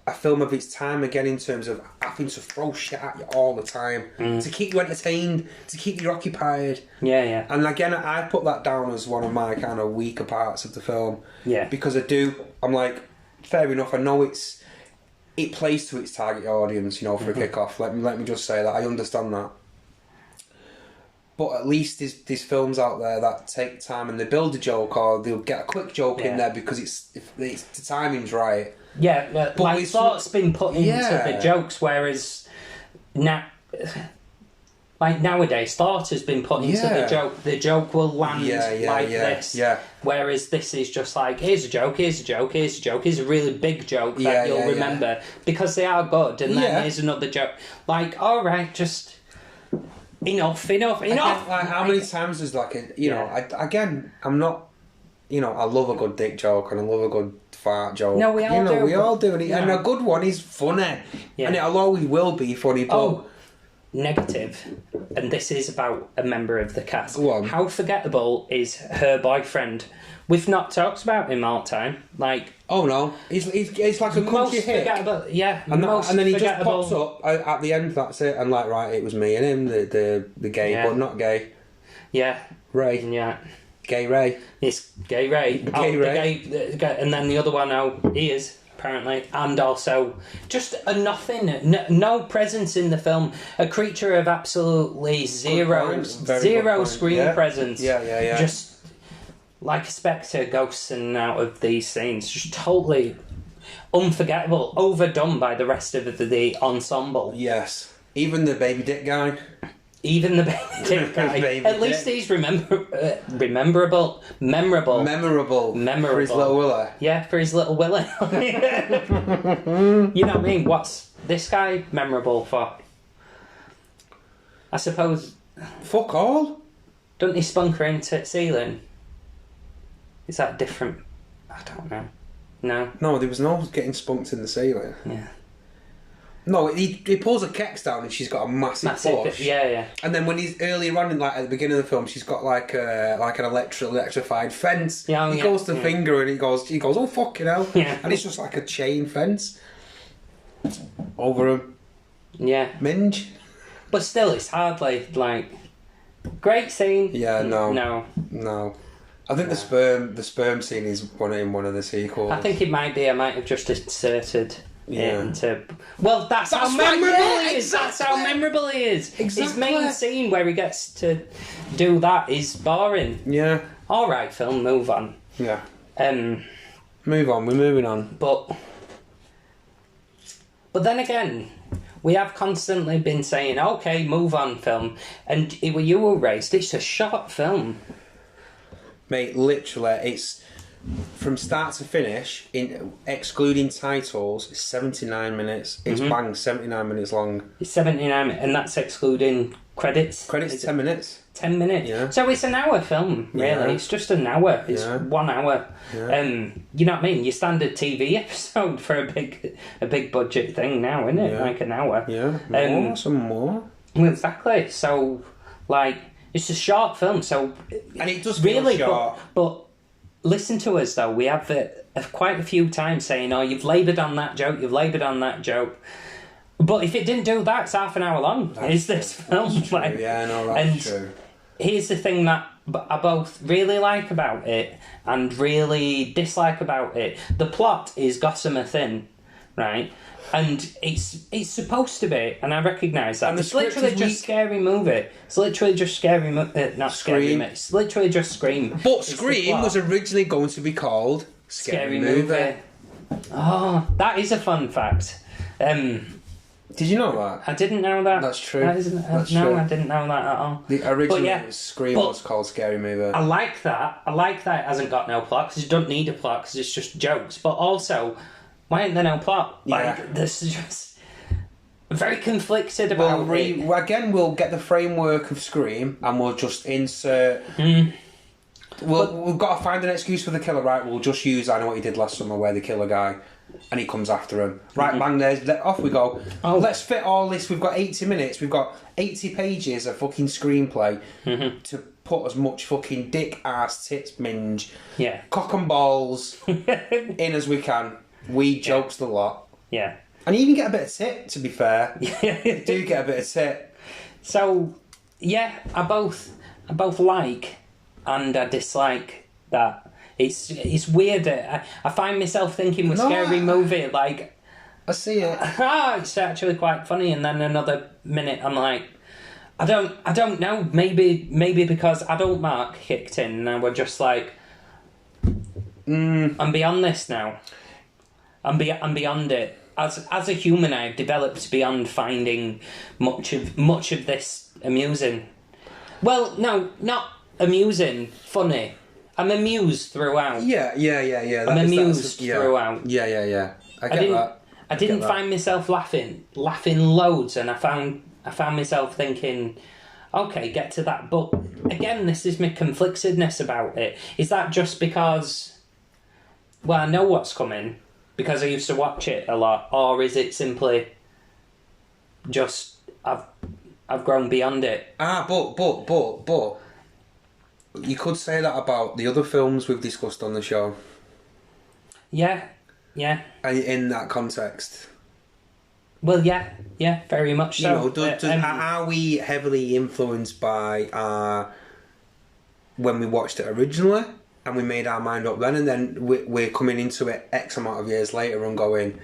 S1: A film of its time again in terms of having to throw shit at you all the time to keep you entertained, to keep you occupied.
S2: Yeah.
S1: And again, I put that down as one of my kind of weaker parts of the film.
S2: Yeah.
S1: Because I'm like, fair enough. I know it plays to its target audience, for a kick-off. Let me just say that I understand that. But at least there's films out there that take time and they build a joke, or they'll get a quick joke in there because if the timing's right.
S2: Yeah, but like thought's been put into the jokes, whereas nowadays thought has been put into the joke. The joke will land this. Yeah. Whereas this is just like, here's a joke, here's a joke, here's a joke, here's a really big joke that you'll remember because they are good, and then here's another joke. Like, all right, just enough. Again,
S1: like, how many times is like I'm not. I love a good dick joke and I love a good fart joke.
S2: No, we all do.
S1: We all do, and a good one is funny, and it always will be funny. But
S2: negative, and this is about a member of the cast.
S1: Go on.
S2: How forgettable is her boyfriend? We've not talked about him all the time. Like,
S1: oh no, he's like a country hit.
S2: Yeah,
S1: and then he just pops up at the end. That's it. And like, right, it was me and him, the gay, but not gay.
S2: Yeah,
S1: Ray.
S2: Yeah,
S1: gay Ray.
S2: It's gay Ray.
S1: Ray.
S2: And then the other one, he is. Apparently, and also just a nothing, no presence in the film. A creature of absolutely zero screen presence.
S1: Yeah.
S2: Just like a spectre ghosts in and out of these scenes. Just totally unforgettable, overdone by the rest of the ensemble.
S1: Yes, even the baby dick guy.
S2: Even the baby dick guy. At least he's memorable.
S1: For his little Willie.
S2: Yeah, for his little Willie. You know what I mean? What's this guy memorable for? I suppose.
S1: Fuck all.
S2: Don't he spunk her into ceiling? Is that different? I don't know. No.
S1: No, there was no getting spunked in the ceiling.
S2: Yeah.
S1: No, he pulls her kecks down and she's got a massive push.
S2: Yeah.
S1: And then when he's earlier on, at the beginning of the film, she's got like an electrified fence.
S2: Yeah,
S1: he goes to finger and he goes, oh fucking hell!
S2: Yeah.
S1: And it's just like a chain fence over him.
S2: Yeah.
S1: Minge.
S2: But still, it's hardly like great scene.
S1: Yeah. No. I think the sperm scene is one of the sequels.
S2: I think it might be. I might have just inserted.
S1: Yeah.
S2: That's how memorable he is. That's how memorable he is.
S1: Exactly.
S2: His main scene where he gets to do that is boring.
S1: Yeah.
S2: All right, film. Move on.
S1: Yeah. Move on. We're moving on.
S2: But then again, we have constantly been saying, "Okay, move on, film." And you were raised. It's a short film,
S1: mate. Literally, it's. From start to finish, excluding titles, it's 79 minutes. It's bang, 79 minutes long.
S2: It's 79, and that's excluding credits.
S1: Credits 10 minutes.
S2: 10 minutes.
S1: Yeah.
S2: So it's an hour film, really. Yeah. It's just an hour. It's 1 hour.
S1: Yeah.
S2: You know what I mean? Your standard TV episode for a big budget thing now, isn't it?
S1: Yeah.
S2: Like an hour.
S1: Yeah. Some more.
S2: Well, exactly. So, like, it's a short film. So,
S1: and it does feel really short.
S2: But listen to us though. We have quite a few times saying, "Oh, you've laboured on that joke. You've laboured on that joke." But if it didn't do that, it's half an hour long. Is this film?
S1: Like, yeah, no, that's true.
S2: Here's the thing that I both really like about it and really dislike about it. The plot is gossamer thin, right? And it's supposed to be, and I recognise that. It's literally just Scary Movie. It's literally just Scary Movie, not Scream. It's literally just Scream.
S1: But Scream was originally going to be called Scary Movie.
S2: Oh, that is a fun fact.
S1: Did you know that?
S2: I didn't know that.
S1: That's true.
S2: That's true. I didn't know that at all.
S1: The original Scream was called Scary Movie.
S2: I like that. I like that it hasn't got no plot, because it doesn't need a plot, because it's just jokes. But also, why ain't there no plot? Like, this is just very conflicted about it.
S1: Again, we'll get the framework of Scream and we'll just insert... We've got to find an excuse for the killer, right? We'll just use I Know What You Did Last Summer, where the killer guy, and he comes after him. Right, bang, off we go. Oh. Let's fit all this. We've got 80 minutes. We've got 80 pages of fucking screenplay to put as much fucking dick, ass, tits, minge, cock and balls in as we can. We jokes the lot.
S2: Yeah.
S1: And you even get a bit of tit, to be fair. You do get a bit of tit.
S2: So, yeah, I both like and I dislike that. It's weird. I find myself thinking with Scary Movie, like...
S1: I see it.
S2: It's actually quite funny, and then another minute I'm like... I don't know, maybe because Adult Mark kicked in and I were just like... I'm beyond this now. I'm beyond it. As a human, I've developed beyond finding much of this amusing. Well, no, not amusing, funny. I'm amused throughout.
S1: Yeah.
S2: I'm amused throughout.
S1: Yeah. I get that.
S2: I didn't find myself laughing loads, and I found myself thinking, okay, get to that. But again, this is my conflictedness about it. Is that just because, well, I know what's coming because I used to watch it a lot, or is it simply just I've grown beyond it.
S1: But you could say that about the other films we've discussed on the show.
S2: Yeah.
S1: In that context.
S2: Well, yeah, very much so.
S1: Are we heavily influenced by when we watched it originally and we made our mind up then, and then we're coming into it X amount of years later and going,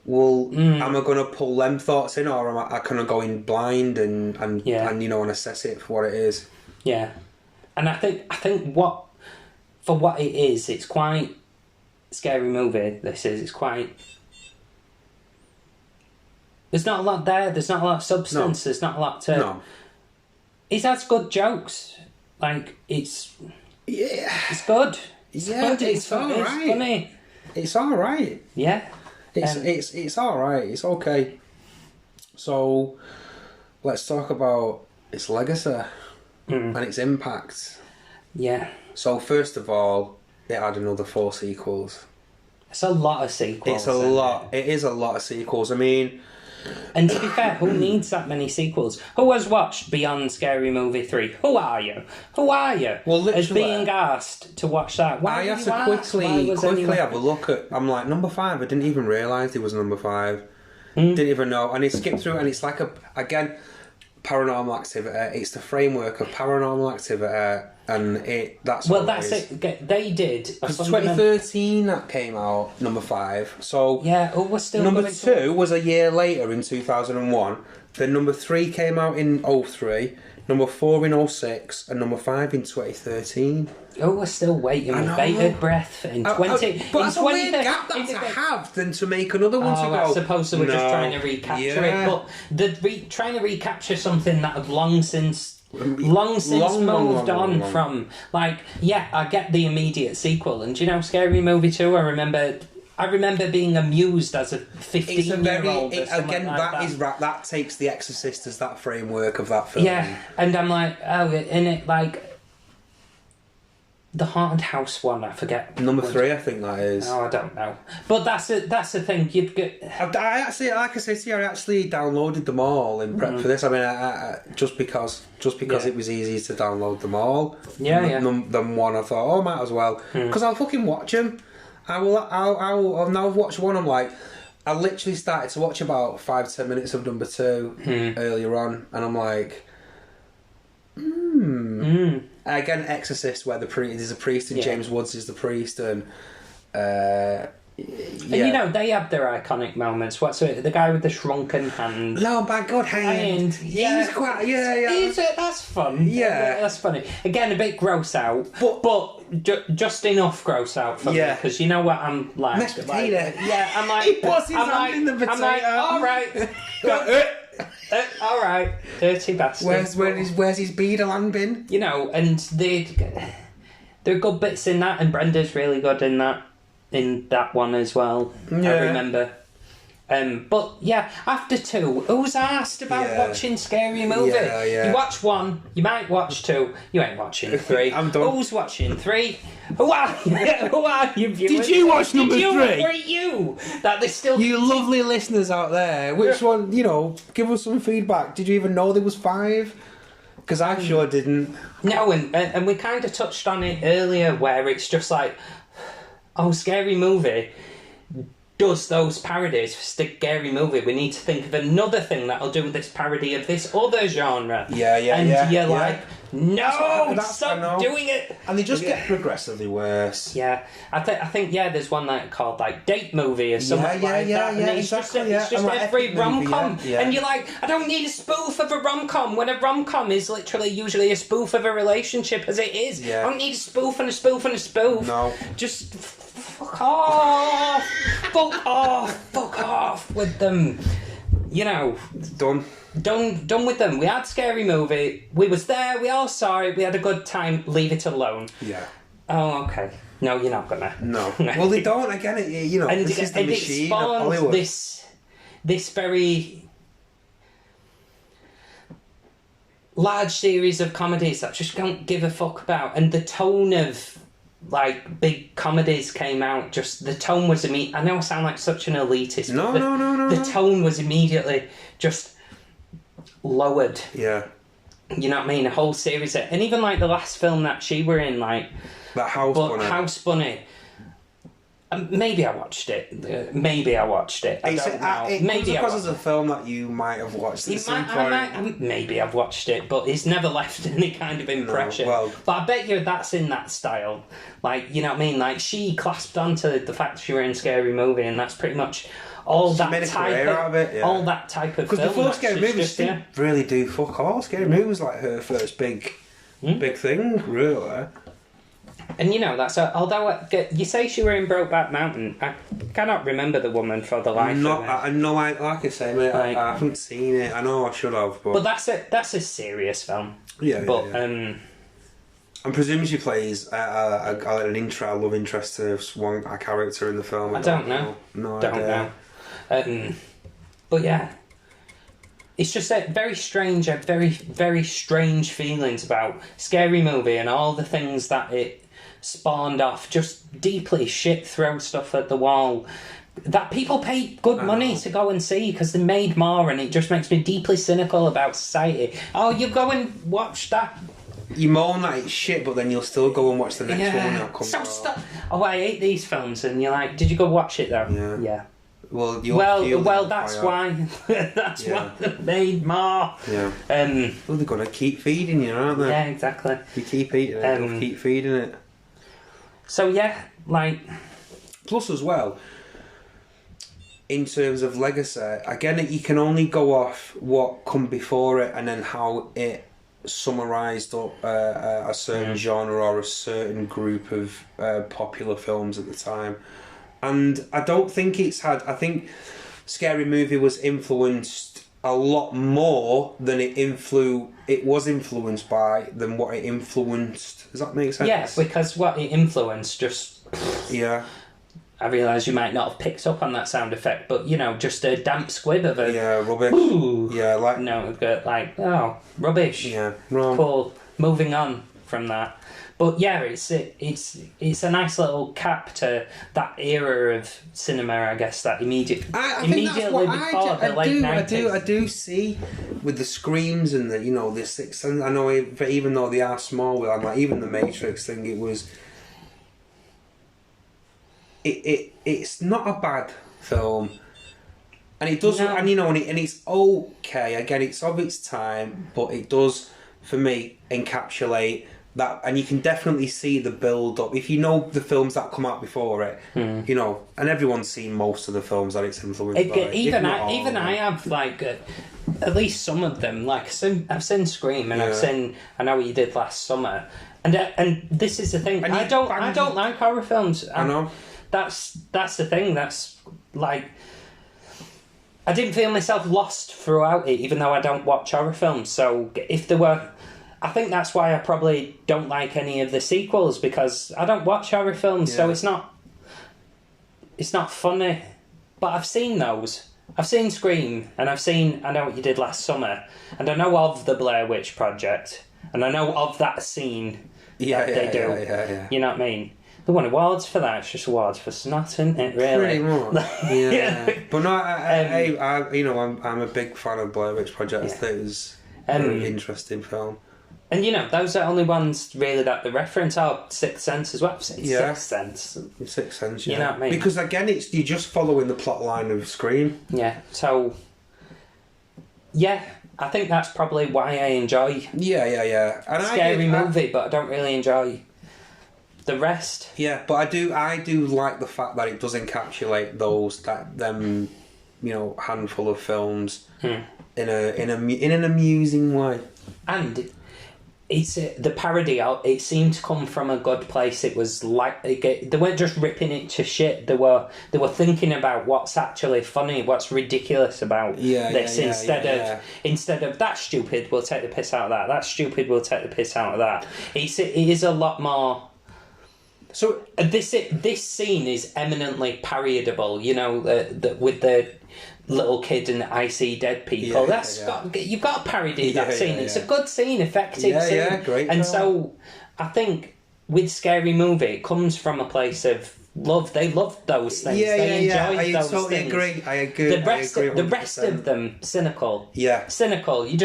S1: well, am I going to pull them thoughts in, or am I kind of going blind and and assess it for what it is?
S2: Yeah, and I think what it is, it's quite scary movie. It's quite. There's not a lot there. There's not a lot of substance. No. There's not a lot to. No. It has good jokes. Like it's. Yeah. It's good. It's good.
S1: It's all right. It's funny. It's all right.
S2: Yeah.
S1: It's all right. It's okay. So, let's talk about its legacy and its impact.
S2: Yeah.
S1: So first of all, it had another 4 sequels.
S2: It's a lot of sequels.
S1: It's a lot. It is a lot of sequels. I mean.
S2: And to be fair, who needs that many sequels? Who has watched Beyond Scary Movie 3? Who are you? Well, literally. As being asked to watch that.
S1: I had to quickly have a look at... I'm like, number 5. I didn't even realise it was number 5. Didn't even know. And it skipped through, and it's like again, Paranormal Activity. It's the framework of Paranormal Activity, and that's
S2: well, that's it. They did.
S1: Because 2013 that came out, number 5. So
S2: yeah, we're still
S1: number 2 was a year later in 2001. Then number 3 came out in 2003. Number 4 in 2006, and number 5 in 2013.
S2: Oh, we're still waiting with bated breath in 20...
S1: But that's a weird gap that to have than to make another one to go...
S2: I suppose they were just trying to recapture it, but trying to recapture something that had long since moved on from... Like, yeah, I get the immediate sequel, and do you know Scary Movie 2? I remember being amused as a 15-year-old.
S1: Again, that takes The Exorcist as that framework of that film.
S2: Yeah, and I'm like, in it, like... The Haunted House one, I forget.
S1: Number 3, I think that is.
S2: Oh, I don't know. But that's the thing. You'd get.
S1: I actually, like I said to you, I actually downloaded them all in prep for this. I mean, I just because it was easy to download them all.
S2: Yeah.
S1: Then one, I thought, might as well, because I'll fucking watch them. I'll now watch one. I'm like, I literally started to watch about 5-10 minutes of number 2 earlier on, and I'm like, Again, Exorcist, where there's a priest and James Woods is the priest, and
S2: and they have their iconic moments. What's it? The guy with the shrunken hand.
S1: No, my God, hand. He's quite
S2: that's fun.
S1: Yeah,
S2: that's funny. Again, a bit gross out, but just enough gross out for me, because you know what I'm like.
S1: Mashed potato.
S2: I'm like.
S1: He puts his hand in the potato.
S2: I'm like, all right. All right, dirty bastard.
S1: Where's his beader land bin?
S2: You know, and there are good bits in that, and Brenda's really good in that one as well. Yeah. I remember. But yeah, after 2, who's asked about watching Scary Movie? Yeah. You watch 1, you might watch 2, you ain't watching 3.
S1: I'm done.
S2: Who's watching 3? Who are you? Who are you viewers?
S1: Did you watch number 3?
S2: Were you? That they still...
S1: You lovely listeners out there, which one, give us some feedback. Did you even know there was 5? Because I sure didn't.
S2: No, and we kind of touched on it earlier, where it's just like, Scary Movie does those parodies for Scary Movie. We need to think of another thing that'll do this parody of this other genre. And you're like, no, stop doing it.
S1: And they just get progressively worse.
S2: Yeah, I think there's one that called like Date Movie or something like that. And it's just every rom-com. And you're like, I don't need a spoof of a rom-com when a rom-com is literally usually a spoof of a relationship as it is. I don't need a spoof and a spoof and a spoof.
S1: No.
S2: Just fuck off. Fuck off with them. Done with them. We had Scary Movie. We was there. We all saw it. We had a good time. Leave it alone.
S1: Yeah.
S2: Oh, okay. No, you're not gonna.
S1: No. Well, they don't. Again, this is the machine of Hollywood.
S2: This very large series of comedies that just don't give a fuck about, and the tone of like big comedies came out. Just the tone was I know I sound like such an elitist.
S1: No.
S2: The tone was immediately just lowered.
S1: Yeah.
S2: You know what I mean? A whole series and even like the last film that she were in, like
S1: that House Bunny.
S2: Maybe I watched it. I don't know. Maybe
S1: because it's a film that you might have watched at some point.
S2: Maybe I've watched it, but it's never left any kind of impression.
S1: No,
S2: but I bet you that's in that style. Like, you know what I mean? Like, she clasped onto the fact she were in a Scary Movie, and that's pretty much all that type of it, yeah. All that type of film.
S1: Because before Scary Movies didn't really do fuck all. Scary Movie was like her first big thing, really.
S2: And you know, although you say she were in Brokeback Mountain, I cannot remember the woman for the life of me.
S1: I know, like I say, mate, I haven't seen it. I know I should have, but
S2: that's a serious film.
S1: Yeah,
S2: but
S1: I'm presuming she plays a love interest to a character in the film.
S2: I don't know.
S1: No
S2: don't
S1: idea.
S2: Know. But yeah. It's just a very strange, very, very strange feelings about Scary Movie and all the things that it spawned off. Just deeply shit throw stuff at the wall that people pay good money to go and see because they made more, and it just makes me deeply cynical about society. Oh, you go and watch that.
S1: You moan that it's shit, but then you'll still go and watch the next one when it comes out.
S2: Oh, I hate these films, and you're like, did you go watch it though? Yeah.
S1: Well,
S2: that's why. That's why they made more.
S1: Yeah. Well, they're gonna keep feeding you, aren't they?
S2: Yeah, exactly.
S1: You keep eating it, they'll keep feeding it.
S2: So yeah, like.
S1: Plus, as well, in terms of legacy, again, you can only go off what come before it, and then how it summarised up a certain genre or a certain group of popular films at the time. And I don't think it's had... I think Scary Movie was influenced a lot more than it was influenced by than what it influenced. Does that make sense?
S2: Yeah, because what it influenced just...
S1: Yeah.
S2: I realise you might not have picked up on that sound effect, but, you know, just a damp squib of a...
S1: Yeah, rubbish.
S2: Ooh.
S1: Yeah, like...
S2: No, like, oh, rubbish.
S1: Yeah, wrong.
S2: Cool. Moving on from that. But yeah, it's a nice little cap to that era of cinema, I guess. That immediately before the late 90s.
S1: I do see with the screams and the the Sixth Sense. I know, even though they are small, I'm like even the Matrix thing. It was. It's not a bad film, and it does, and it's okay. Again, it's of its time, but it does for me encapsulate that, and you can definitely see the build up if you know the films that come out before it. And everyone's seen most of the films that it's influenced by.
S2: Even I have like at least some of them. Like I've seen Scream, and I Know What You Did Last Summer, and this is the thing. I don't like horror films.
S1: I know.
S2: That's the thing. That's like. I didn't feel myself lost throughout it, even though I don't watch horror films. So if there were. I think that's why I probably don't like any of the sequels, because I don't watch horror films, so it's not funny. But I've seen those. I've seen Scream, and I've seen I Know What You Did Last Summer, and I know of the Blair Witch Project, and I know of that scene that they do.
S1: Yeah.
S2: You know what I mean? They won awards for that. It's just awards for snot, isn't it? Really?
S1: Pretty much. Yeah. But no, I'm a big fan of Blair Witch Project. I think it was a very interesting film.
S2: And those are only ones really that the reference are Sixth Sense as well. Sixth Sense.
S1: Sixth Sense, yeah.
S2: You know what I mean?
S1: Because again, you're just following the plot line of Scream.
S2: Yeah. So, yeah, I think that's probably why I enjoy.
S1: Yeah. And
S2: Scary Movie, but I don't really enjoy the rest.
S1: Yeah, but I do like the fact that it does encapsulate them handful of films in an amusing way.
S2: And it's the parody. It seemed to come from a good place. It was like they weren't just ripping it to shit. They were thinking about what's actually funny, what's ridiculous about this. Instead of that's stupid, we'll take the piss out of that. That's stupid, we'll take the piss out of that. It is a lot more. So this scene is eminently parodiable. With the little kid and I see dead people. You've got to parody that scene. It's a good scene, effective scene.
S1: Yeah, great.
S2: And so I think with Scary Movie, it comes from a place of They loved those things. They enjoyed those
S1: totally
S2: things.
S1: agree. I agree.
S2: The rest of them, cynical.
S1: Yeah.
S2: Cynical. You're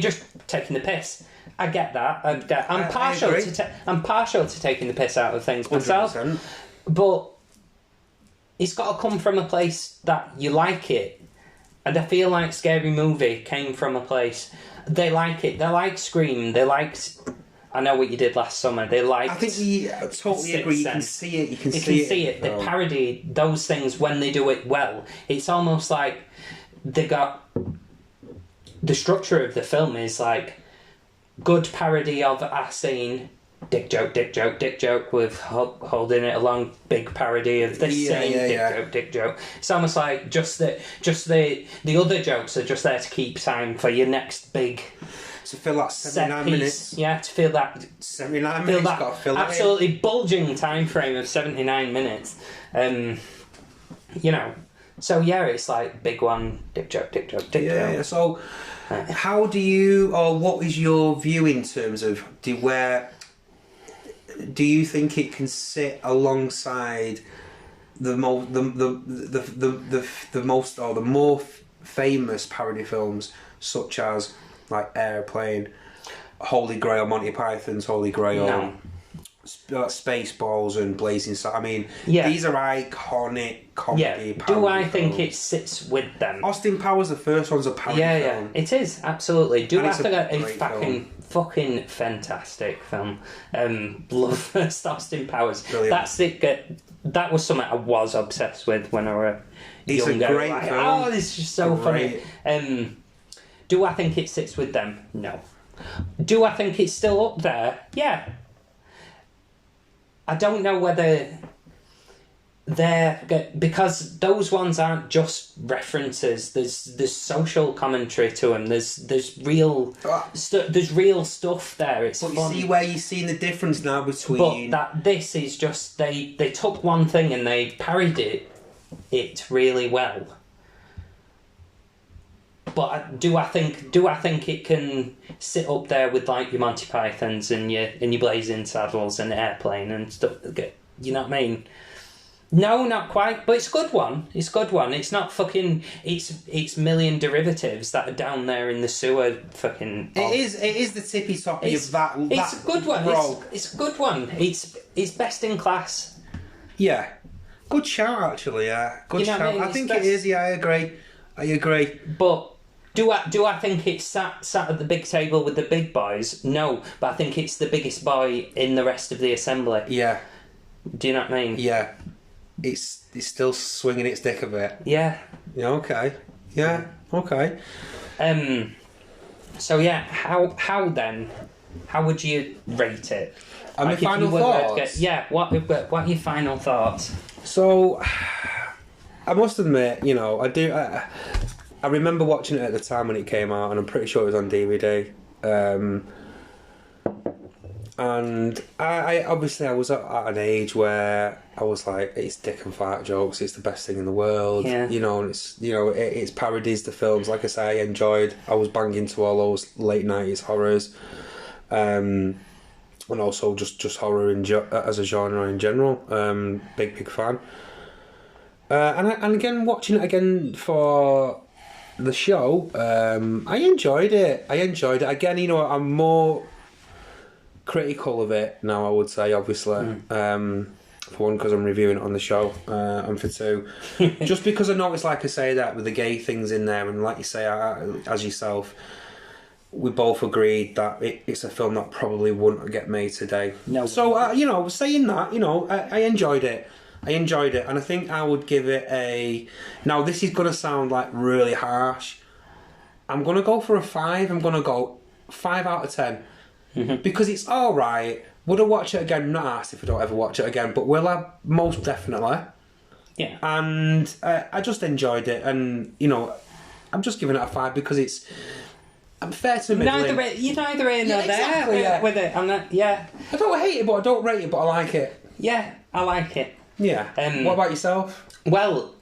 S2: just taking the piss. I get that. I'm partial to taking the piss out of things myself.
S1: 100%.
S2: But it's got to come from a place that you like it. And I feel like Scary Movie came from a place... They like it. They like Scream. They liked... I Know What You Did Last Summer. They liked...
S1: I think we totally agree. You can see it. You can see it.
S2: They parody those things when they do it well. It's almost like they got... The structure of the film is like good parody of a scene... Dick joke, with holding it along, big parody of this scene, dick joke. It's almost like just the other jokes are just there to keep time for your next big
S1: to fill that 79 minutes.
S2: Yeah, to fill that
S1: 79 minutes.
S2: That got to fill absolutely bulging time frame of 79 minutes. You know, so yeah, it's like big one, dick joke.
S1: Yeah. So, how do you, or what is your view in terms of do you think it can sit alongside the more famous parody films, such as like Airplane, Holy Grail, Monty Python's Holy Grail,
S2: No.
S1: Spaceballs, and Blazing Saddles? I mean, these are iconic comedy.
S2: Yeah. Do I think it sits with them?
S1: Austin Powers, the first one's a parody film.
S2: Yeah, it is absolutely. Do
S1: And
S2: I
S1: it's
S2: think it's fucking fantastic film? Love first Austin Powers.
S1: Brilliant.
S2: That's it. That was something I was obsessed with when I was younger.
S1: It's a great film.
S2: Oh, this is just so funny. Do I think it sits with them? No. Do I think it's still up there? Yeah. I don't know whether they're... Because those ones aren't just references. There's social commentary to them. There's real there's real stuff there. It's
S1: but
S2: fun.
S1: you see where you're seeing the difference now between...
S2: But this is just... They took one thing and they parodied it really well. But do I think it can sit up there with like your Monty Pythons and your Blazing Saddles and Airplane and stuff? You know what I mean? No, not quite. But it's a good one. It's not fucking. It's million derivatives that are down there in the sewer. Fucking.
S1: It is the tippy toppy of that.
S2: It's a good one. It's a good one. It's best in class.
S1: Yeah, good shout actually. Yeah, good shout. I think it is. Yeah, I agree.
S2: But. Do I think it's sat at the big table with the big boys? No, but I think it's the biggest boy in the rest of the assembly. Yeah. Do you know what I mean?
S1: Yeah. It's still swinging its dick a bit.
S2: Yeah.
S1: Yeah. Okay. Yeah. Okay.
S2: So yeah, how then? How would you rate it?
S1: And my final thoughts.
S2: What are your final thoughts?
S1: So, I must admit, I remember watching it at the time when it came out, and I'm pretty sure it was on DVD. And I obviously I was at an age where I was like, it's dick and fart jokes. It's the best thing in the world.
S2: Yeah.
S1: And it's parodies the films. Like I say, I was banging to all those late 90s horrors, and also just horror as a genre in general. Big fan. And again, watching it again for the show, I enjoyed it. Again, I'm more critical of it now, I would say, obviously. For one, because I'm reviewing it on the show, and for two, just because I know it's like I say that with the gay things in there, and like you say, as yourself, we both agreed that it's a film that probably wouldn't get made today.
S2: No.
S1: So, saying that, I enjoyed it. And I think I would give it a... Now, this is going to sound like really harsh. I'm going to go for a 5. I'm going to go 5 out of 10. Mm-hmm. Because it's alright. Would I watch it again? Not asked if I don't ever watch it again, but will I? Most definitely.
S2: Yeah.
S1: And I just enjoyed it. And, I'm just giving it a 5 because I'm fair to middling.
S2: You're neither in nor
S1: exactly,
S2: there with it. I'm not, yeah.
S1: I don't hate it, but I don't rate it, but I like it.
S2: Yeah, I like it.
S1: Yeah. What about yourself?
S2: Well,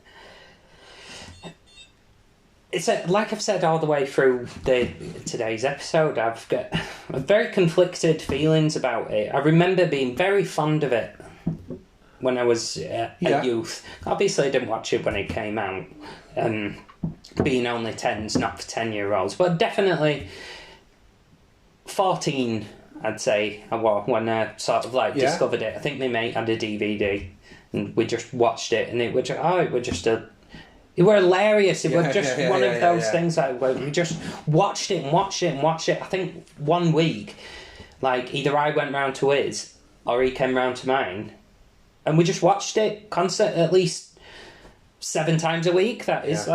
S2: it's like I've said all the way through today's episode, I've got very conflicted feelings about it. I remember being very fond of it. when I was a youth. Obviously, I didn't watch it when it came out. Being only 10's not for 10-year-olds, but definitely 14, I'd say, when I sort of like discovered it. I think my mate had a DVD and we just watched it, and it was hilarious. It was just one of those things that we just watched it and watched it and watched it. I think one week, like, either I went round to his or he came round to mine, and we just watched it constant, at least 7 times a week. That is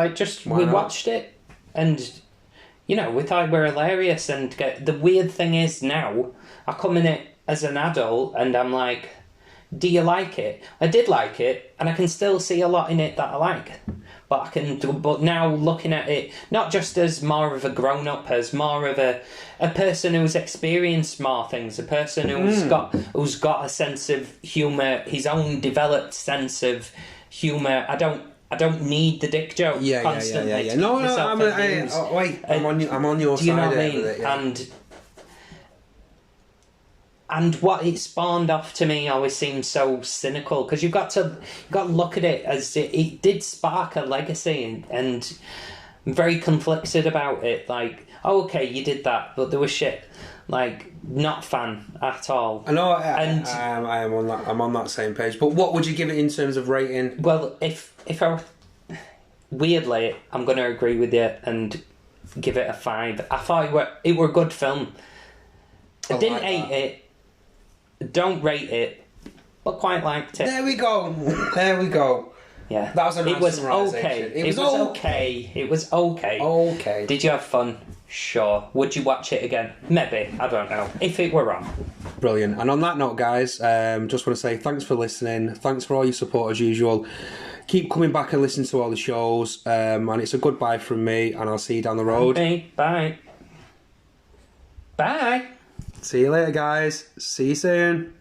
S2: we watched it, and we thought we were hilarious. And the weird thing is now I come in it as an adult and I'm like, do you like it? I did like it, and I can still see a lot in it that I like. But now looking at it, not just as more of a grown-up, as more of a person who's experienced more things, a person who's got a sense of humour, his own developed sense of humour. I don't need the dick joke constantly.
S1: Yeah. No, I'm on your side.
S2: Do you know what I mean?
S1: It, yeah.
S2: And what it spawned off to me always seems so cynical, because you've got to look at it as it did spark a legacy, and I'm very conflicted about it. Like, oh, okay, you did that, but there was shit. Like, not fan at all.
S1: I know, I'm on that same page. But what would you give it in terms of rating?
S2: Well, if I weirdly, I'm going to agree with you and give it a 5. I thought it were a good film. I didn't hate it. Don't rate it, but quite liked it.
S1: There we go.
S2: Yeah,
S1: that was a nice
S2: It was okay. It was okay. It was okay.
S1: Okay.
S2: Did you have fun? Sure. Would you watch it again? Maybe. I don't know. If it were on.
S1: Brilliant. And on that note, guys, just want to say thanks for listening. Thanks for all your support as usual. Keep coming back and listening to all the shows. And it's a goodbye from me, and I'll see you down the road.
S2: Bye. Bye.
S1: See you later, guys. See you soon.